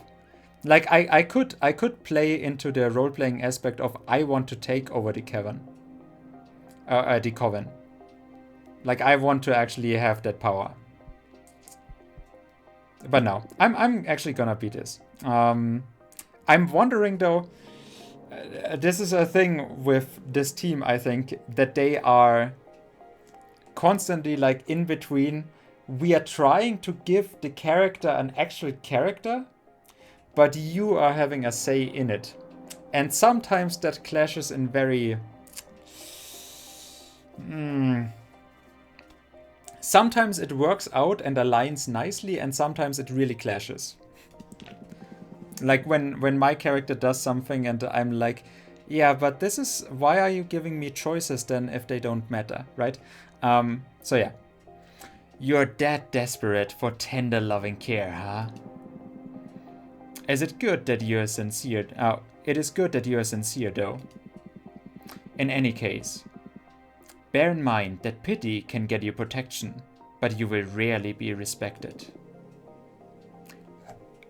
like I could play into the role-playing aspect of I want to take over the Coven. The Coven. Like I want to actually have that power. But no, I'm actually gonna beat this. I'm wondering though, this is a thing with this team, I think, that they are constantly like in between. We are trying to give the character an actual character, but you are having a say in it. And sometimes that clashes in very... Sometimes it works out and aligns nicely, and sometimes it really clashes. Like when my character does something and I'm like, yeah, but this is... Why are you giving me choices then if they don't matter, right? So yeah. You're that desperate for tender loving care, huh? Is it good that you're sincere? It is good that you're sincere, though. In any case, bear in mind that pity can get you protection, but you will rarely be respected.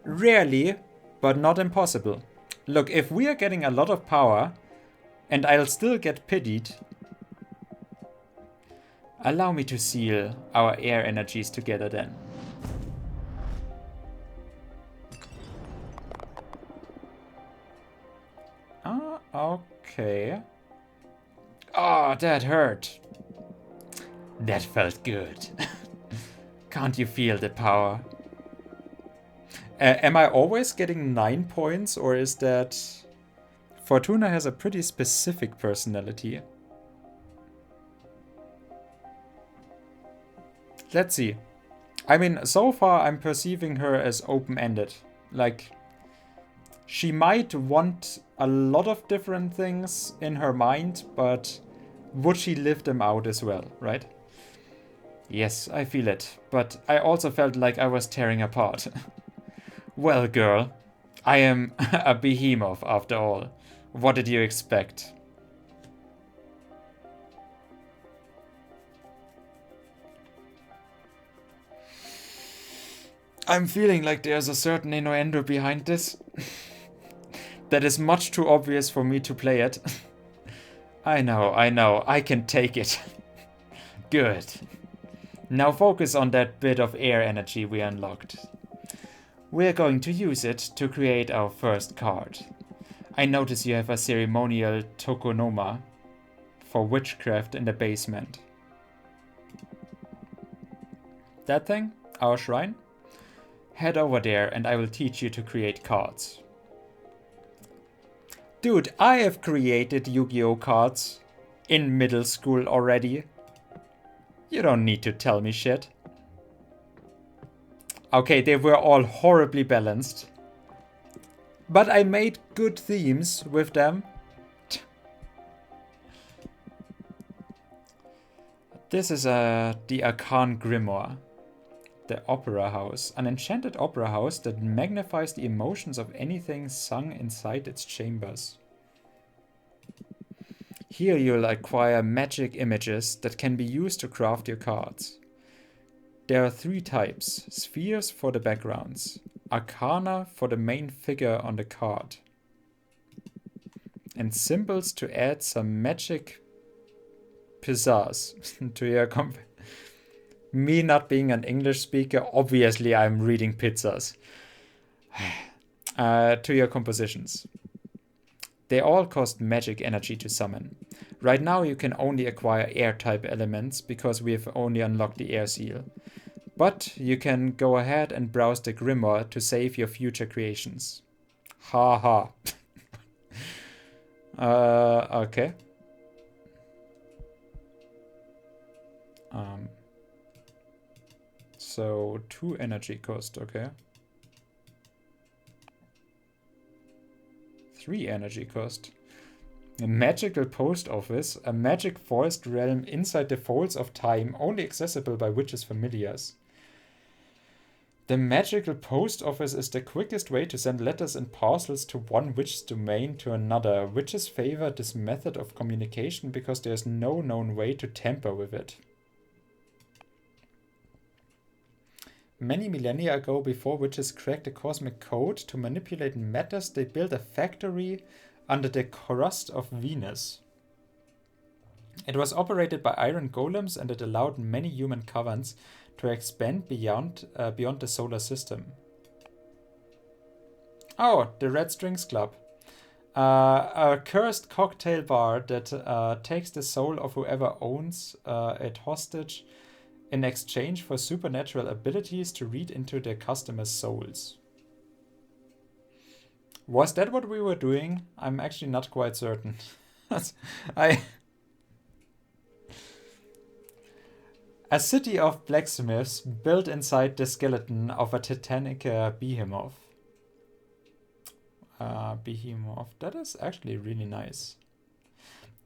Rarely, but not impossible. Look, if we are getting a lot of power, and I'll still get pitied, allow me to seal our air energies together then. Okay. Oh, that hurt. That felt good. Can't you feel the power? Am I always getting 9 points, or is that... Fortuna has a pretty specific personality. Let's see. I mean, so far I'm perceiving her as open-ended. Like, she might want a lot of different things in her mind, but would she live them out as well, right? Yes, I feel it, but I also felt like I was tearing apart. Well, girl, I am a behemoth after all. What did you expect? I'm feeling like there's a certain innuendo behind this. That is much too obvious for me to play it. I know, I can take it. Good. Now focus on that bit of air energy we unlocked. We're going to use it to create our first card. I notice you have a ceremonial tokonoma for witchcraft in the basement. That thing? Our shrine? Head over there and I will teach you to create cards. Dude, I have created Yu-Gi-Oh cards in middle school already. You don't need to tell me shit. Okay, they were all horribly balanced. But I made good themes with them. This is the Arcane Grimoire. The Opera House. An enchanted opera house that magnifies the emotions of anything sung inside its chambers. Here you'll acquire magic images that can be used to craft your cards. There are 3 types: spheres for the backgrounds, arcana for the main figure on the card, and symbols to add some magic pizzazz to your Me not being an English speaker, obviously I'm reading pizzas. To your compositions. They all cost magic energy to summon. Right now you can only acquire air type elements because we have only unlocked the air seal. But you can go ahead and browse the Grimoire to save your future creations. Ha ha. Okay. So 2 energy cost, okay. 3 energy cost. A magical post office, a magic forest realm inside the folds of time, only accessible by witches' familiars. The magical post office is the quickest way to send letters and parcels to one witch's domain to another. Witches favor this method of communication because there is no known way to tamper with it. Many millennia ago, before witches cracked the cosmic code to manipulate matters, they built a factory under the crust of Venus. It was operated by iron golems, and it allowed many human caverns to expand beyond the solar system. Oh, the Red Strings Club. A cursed cocktail bar that takes the soul of whoever owns it hostage in exchange for supernatural abilities to read into their customers' souls. Was that what we were doing? I'm actually not quite certain. A city of blacksmiths built inside the skeleton of a titanic behemoth. Behemoth. That is actually really nice.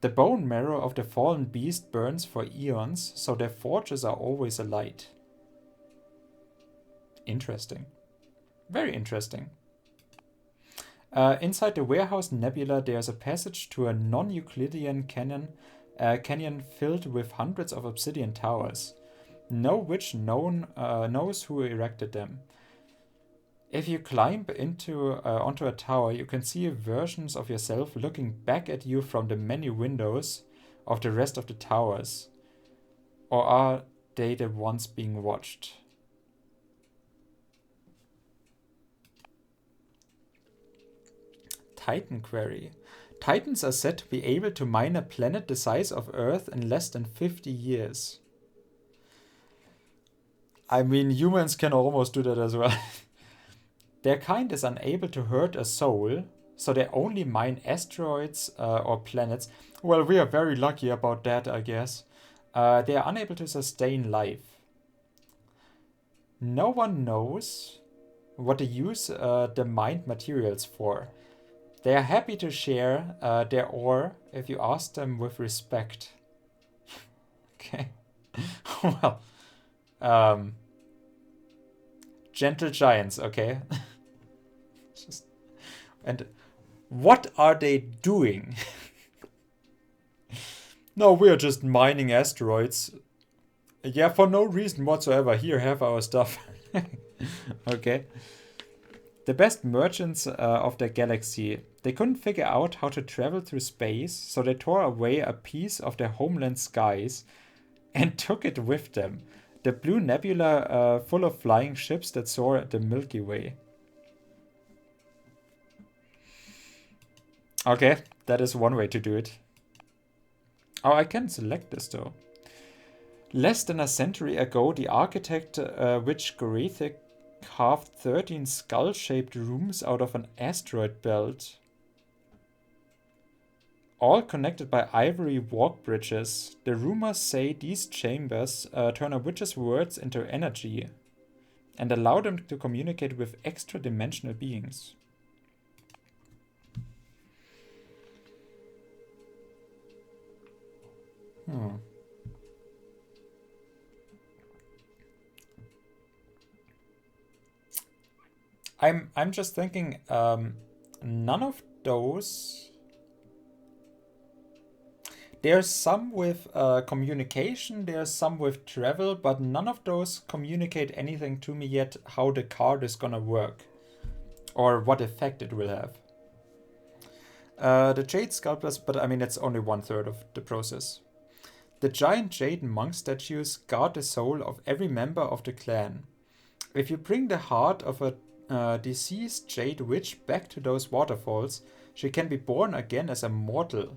The bone marrow of the fallen beast burns for eons, so their forges are always alight. Interesting. Very interesting. Inside the warehouse nebula, there's a passage to a non-Euclidean canyon filled with hundreds of obsidian towers. No witch knows who erected them. If you climb onto a tower, you can see versions of yourself looking back at you from the many windows of the rest of the towers. Or are they the ones being watched? Titan query. Titans are said to be able to mine a planet the size of Earth in less than 50 years. I mean, humans can almost do that as well. Their kind is unable to hurt a soul, so they only mine asteroids or planets. Well, we are very lucky about that, I guess. They are unable to sustain life. No one knows what they use the mined materials for. They are happy to share their ore if you ask them with respect. Okay. Well, gentle giants, okay? And what are they doing? No, we are just mining asteroids. Yeah, for no reason whatsoever. Here, have our stuff. Okay. The best merchants of the galaxy. They couldn't figure out how to travel through space, so they tore away a piece of their homeland skies and took it with them. The blue nebula full of flying ships that soar the Milky Way. Okay, that is one way to do it. Oh, I can select this though. Less than a century ago, the architect Witch Gorethe carved 13 skull-shaped rooms out of an asteroid belt. All connected by ivory walk bridges. The rumors say these chambers turn a witch's words into energy and allow them to communicate with extra-dimensional beings. I'm just thinking, none of those. There's some with communication, there's some with travel, but none of those communicate anything to me yet how the card is gonna work or what effect it will have. The Jade Sculptors, but I mean, it's only 1/3 of the process. The giant jade monk statues guard the soul of every member of the clan. If you bring the heart of a deceased jade witch back to those waterfalls, She can be born again as a mortal,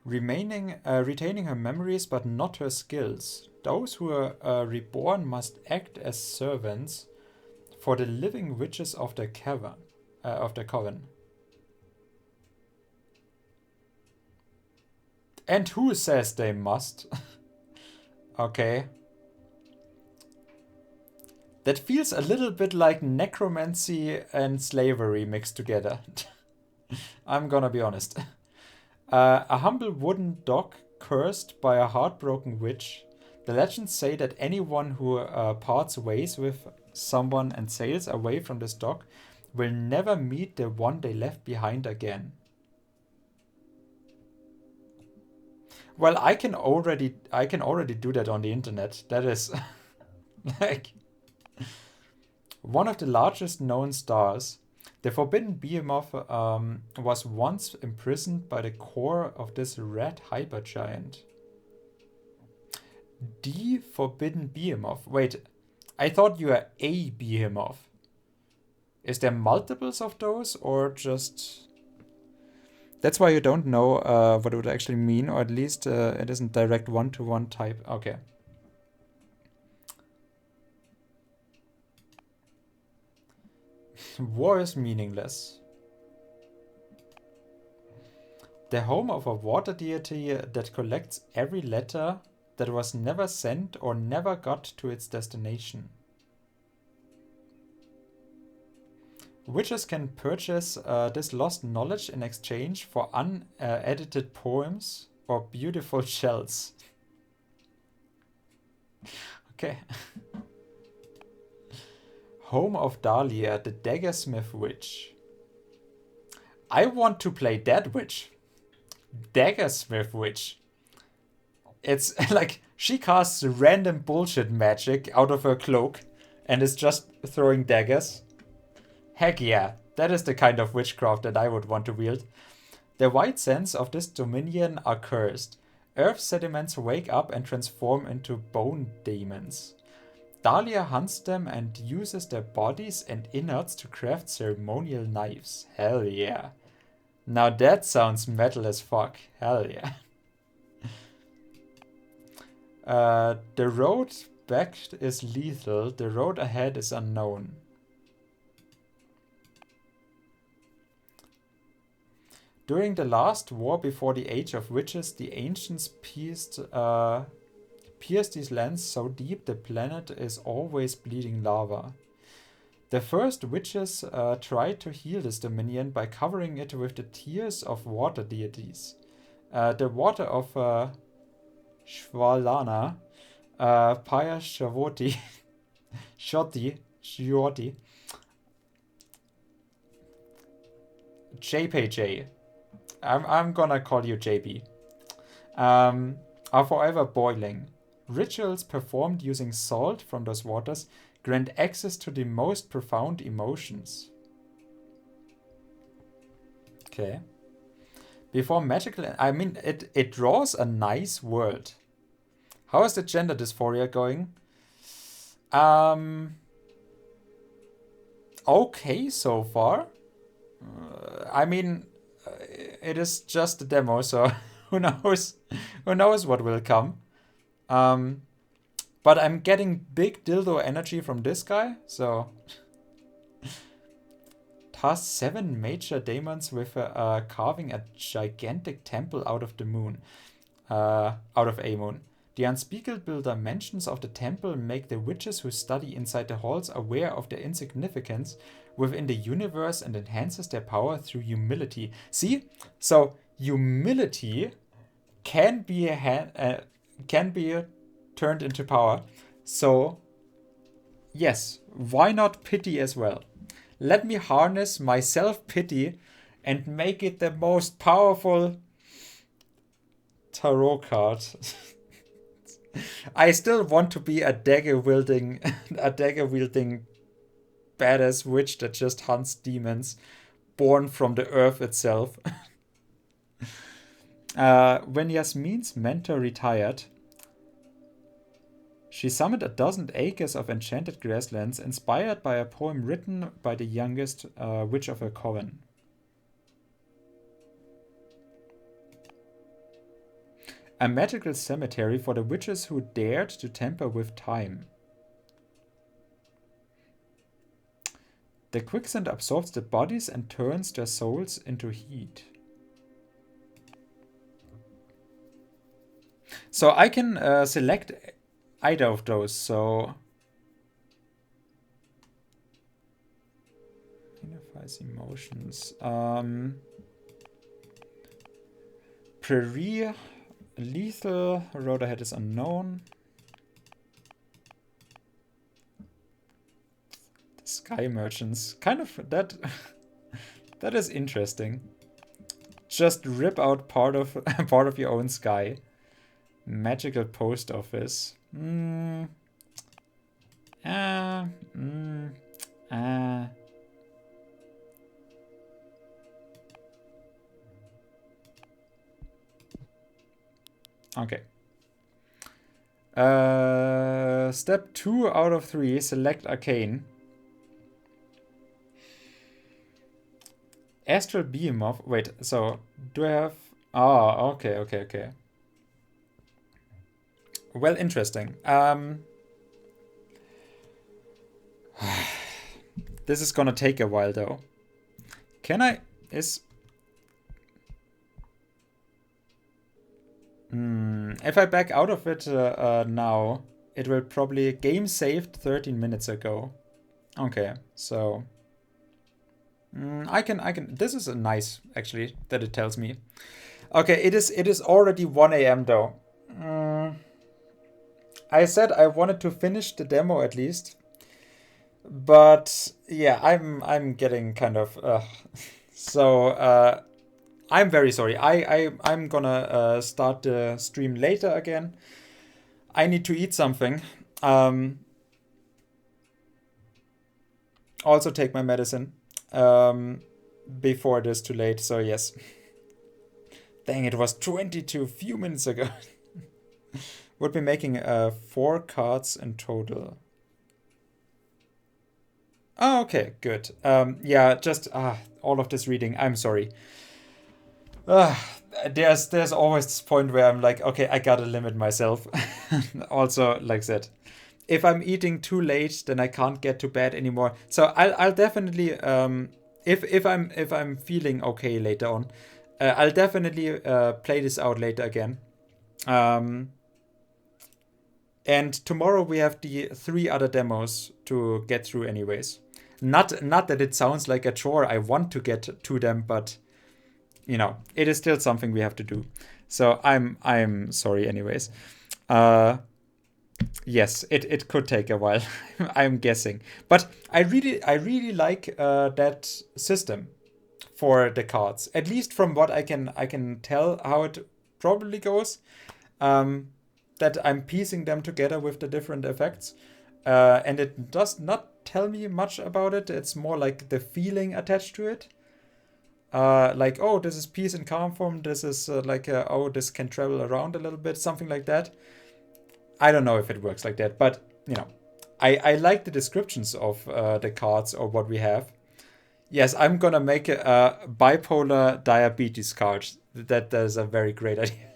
retaining her memories but not her skills. Those who are reborn must act as servants for the living witches of the coven. And who says they must? Okay. That feels a little bit like necromancy and slavery mixed together. I'm gonna be honest. A humble wooden dock cursed by a heartbroken witch. The legends say that anyone who parts ways with someone and sails away from this dock will never meet the one they left behind again. Well, I can already do that on the internet. That is like one of the largest known stars. The forbidden behemoth was once imprisoned by the core of this red hypergiant. The forbidden behemoth. Wait, I thought you were a behemoth. Is there multiples of those or just... That's why you don't know what it would actually mean, or at least it isn't direct one-to-one type. Okay. War is meaningless. The home of a water deity that collects every letter that was never sent or never got to its destination. Witches can purchase this lost knowledge in exchange for unedited poems or beautiful shells. Okay. Home of Dahlia, the Daggersmith Witch. I want to play that witch. Daggersmith Witch. It's like she casts random bullshit magic out of her cloak and is just throwing daggers. Heck yeah, that is the kind of witchcraft that I would want to wield. The white sands of this dominion are cursed. Earth sediments wake up and transform into bone demons. Dahlia hunts them and uses their bodies and innards to craft ceremonial knives. Hell yeah. Now that sounds metal as fuck. Hell yeah. The road back is lethal. The road ahead is unknown. During the last war before the Age of Witches, the ancients pierced these lands so deep the planet is always bleeding lava. The first witches tried to heal this dominion by covering it with the tears of water deities. The water of Shvalana, Paya Shavoti, Shoti, JPJ. I'm gonna call you JB. Are forever boiling. Rituals performed using salt from those waters grant access to the most profound emotions. Okay. Before magical... I mean, it draws a nice world. How is the gender dysphoria going? Okay so far. I mean... it is just a demo, so who knows what will come. But I'm getting big dildo energy from this guy, so tasked 7 major demons with carving a gigantic temple out of the moon, out of a moon. The unspeakable dimensions of the temple make the witches who study inside the halls aware of their insignificance within the universe and enhances their power through humility. See? So humility can be turned into power. So yes, why not pity as well? Let me harness my self-pity and make it the most powerful tarot card. I still want to be a dagger wielding badass witch that just hunts demons born from the earth itself. When Yasmin's mentor retired, She summoned a dozen acres of enchanted grasslands inspired by a poem written by the youngest witch of her coven. A magical cemetery for the witches who dared to tamper with time. The quicksand absorbs the bodies and turns their souls into heat. So I can select either of those, so... Unifies emotions. Prairie, lethal, road ahead is unknown. The sky merchants, kind of, that is interesting. Just rip out part of your own sky. Magical post office. Okay. Step 2 out of 3, select Arcane. Astral Behemoth. Wait, so do I have... Oh, okay. Well, interesting. This is gonna take a while, though. Can I... If I back out of it now, it will probably... Game saved 13 minutes ago. Okay, so... I can... This is a nice, actually, that it tells me. Okay, it is already 1 a.m. though. I said I wanted to finish the demo at least. But yeah, I'm getting kind of... So I'm very sorry. I'm gonna start the stream later again. I need to eat something. Also take my medicine before it is too late. So yes. Dang, it was 22 few minutes ago. Would be making 4 cards in total. Oh, okay, good. Yeah, just all of this reading. I'm sorry. There's always this point where I'm like, okay, I gotta limit myself. Also, like that, if I'm eating too late, then I can't get to bed anymore. So I'll definitely if I'm feeling okay later on, I'll definitely play this out later again. And tomorrow we have the 3 other demos to get through anyways. Not that it sounds like a chore. I want to get to them, but you know, it is still something we have to do. So I'm sorry anyways. Yes, it could take a while. I'm guessing. But I really like that system for the cards. At least from what I can tell how it probably goes. That I'm piecing them together with the different effects. And it does not tell me much about it. It's more like the feeling attached to it. Like, oh, this is peace and calm form. This is oh, this can travel around a little bit. Something like that. I don't know if it works like that. But, you know, I like the descriptions of the cards or what we have. Yes, I'm going to make a bipolar diabetes card. That is a very great idea.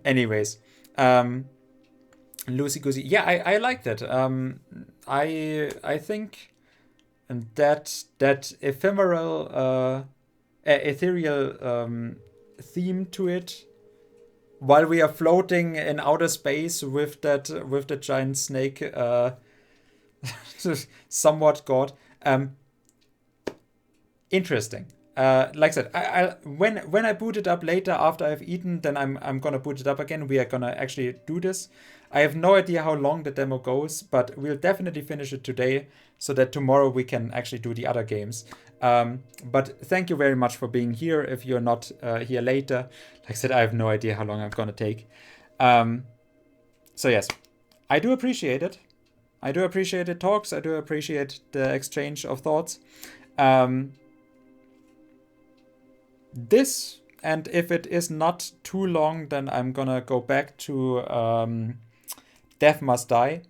Anyways. Loosey goosey. Yeah, I like that. I think that ephemeral, ethereal theme to it, while we are floating in outer space with the giant snake, somewhat god. Interesting. Like I said, when I boot it up later after I've eaten, then I'm gonna boot it up again. We are gonna actually do this. I have no idea how long the demo goes, but we'll definitely finish it today so that tomorrow we can actually do the other games. But thank you very much for being here. If you're not here later, like I said, I have no idea how long I'm gonna take. So yes, I do appreciate it. I do appreciate the talks. I do appreciate the exchange of thoughts. This, and if it is not too long, then I'm gonna go back to Death Must Die,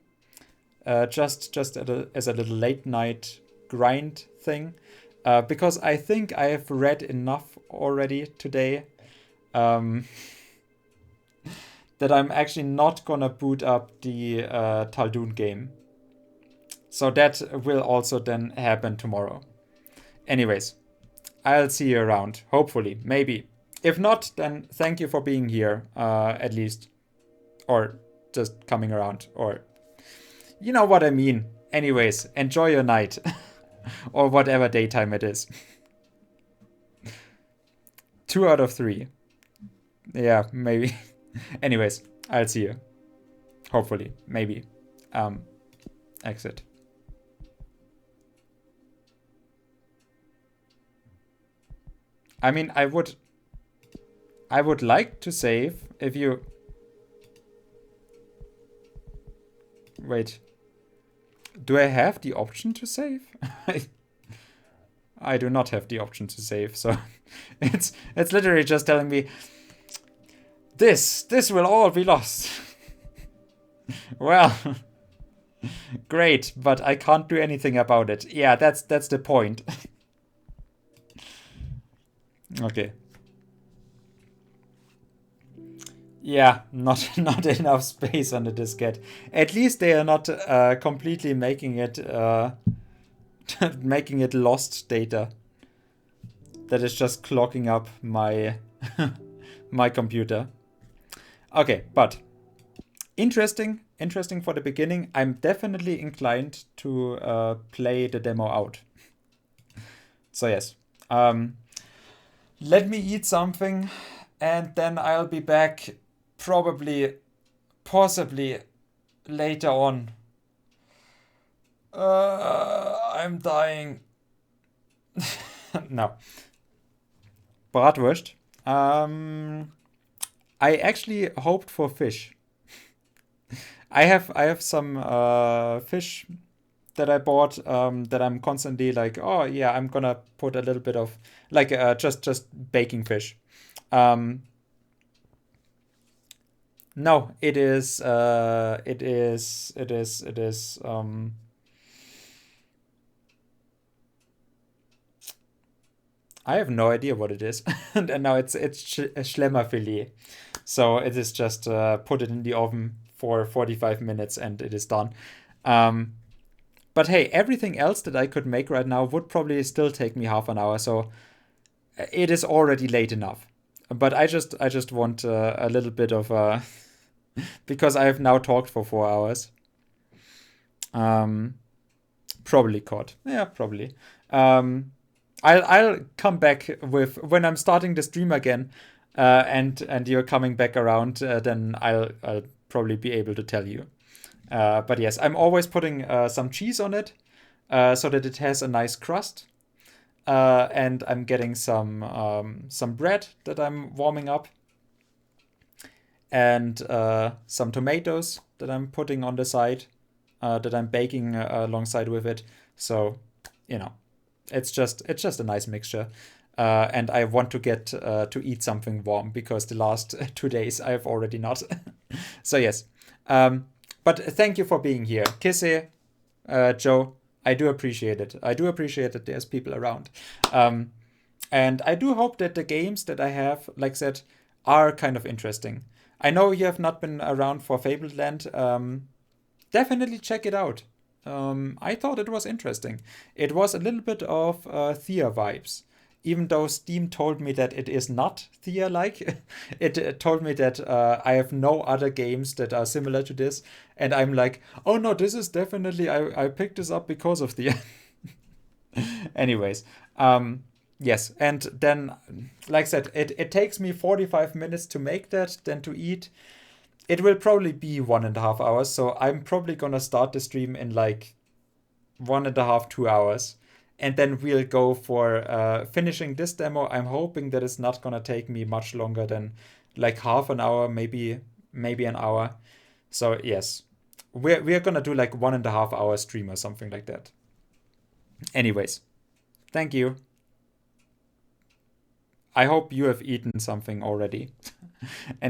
just as a little late night grind thing, because I think I have read enough already today that I'm actually not gonna boot up the Tal'Dun game. So that will also then happen tomorrow. Anyways, I'll see you around, hopefully, maybe. If not, then thank you for being here, at least. Or just coming around, or you know what I mean. Anyways, enjoy your night. Or whatever daytime it is. 2 out of 3. Yeah, maybe. Anyways, I'll see you. Hopefully, maybe. Exit. I mean, I would like to save if you... Wait. Do I have the option to save? I do not have the option to save, so it's literally just telling me this will all be lost. Well, great, but I can't do anything about it. Yeah, that's the point. Okay. Yeah, not enough space on the diskette. At least they are not completely making it making it lost data. That is just clogging up my my computer. Okay, but interesting for the beginning. I'm definitely inclined to play the demo out. So yes, let me eat something, and then I'll be back. Possibly later on. I'm dying. No. Bratwurst. I actually hoped for fish. I have some fish that I bought that I'm constantly like, oh yeah, I'm gonna put a little bit of like just baking fish. No, it is I have no idea what it is. And now it's Schlemmerfilet. So it is just put it in the oven for 45 minutes and it is done. But hey, everything else that I could make right now would probably still take me half an hour. So it is already late enough. But I just want a little bit of because I have now talked for 4 hours. Probably caught. Yeah, probably. I'll come back with when I'm starting the stream again, and you're coming back around. Then I'll probably be able to tell you. But yes, I'm always putting some cheese on it, so that it has a nice crust. And I'm getting some bread that I'm warming up, and some tomatoes that I'm putting on the side, that I'm baking alongside with it. So, it's just a nice mixture. And I want to get to eat something warm because the last 2 days I have already not. So yes, but thank you for being here, Kisse, Joe. I do appreciate it. I do appreciate that there's people around. And I do hope that the games that I have, like I said, are kind of interesting. I know you have not been around for Fableland. Definitely check it out. I thought it was interesting. It was a little bit of Thea vibes. Even though Steam told me that it is not Thea-like, it told me that I have no other games that are similar to this. And I'm like, oh no, this is definitely, I picked this up because of Thea. Anyways, yes. And then, like I said, it takes me 45 minutes to make that, then to eat. It will probably be 1.5 hours. So I'm probably going to start the stream in like 1.5, 2 hours. And then we'll go for finishing this demo. I'm hoping that it's not going to take me much longer than like half an hour, maybe an hour. So yes, we're going to do like 1.5 hour stream or something like that. Anyways, thank you. I hope you have eaten something already.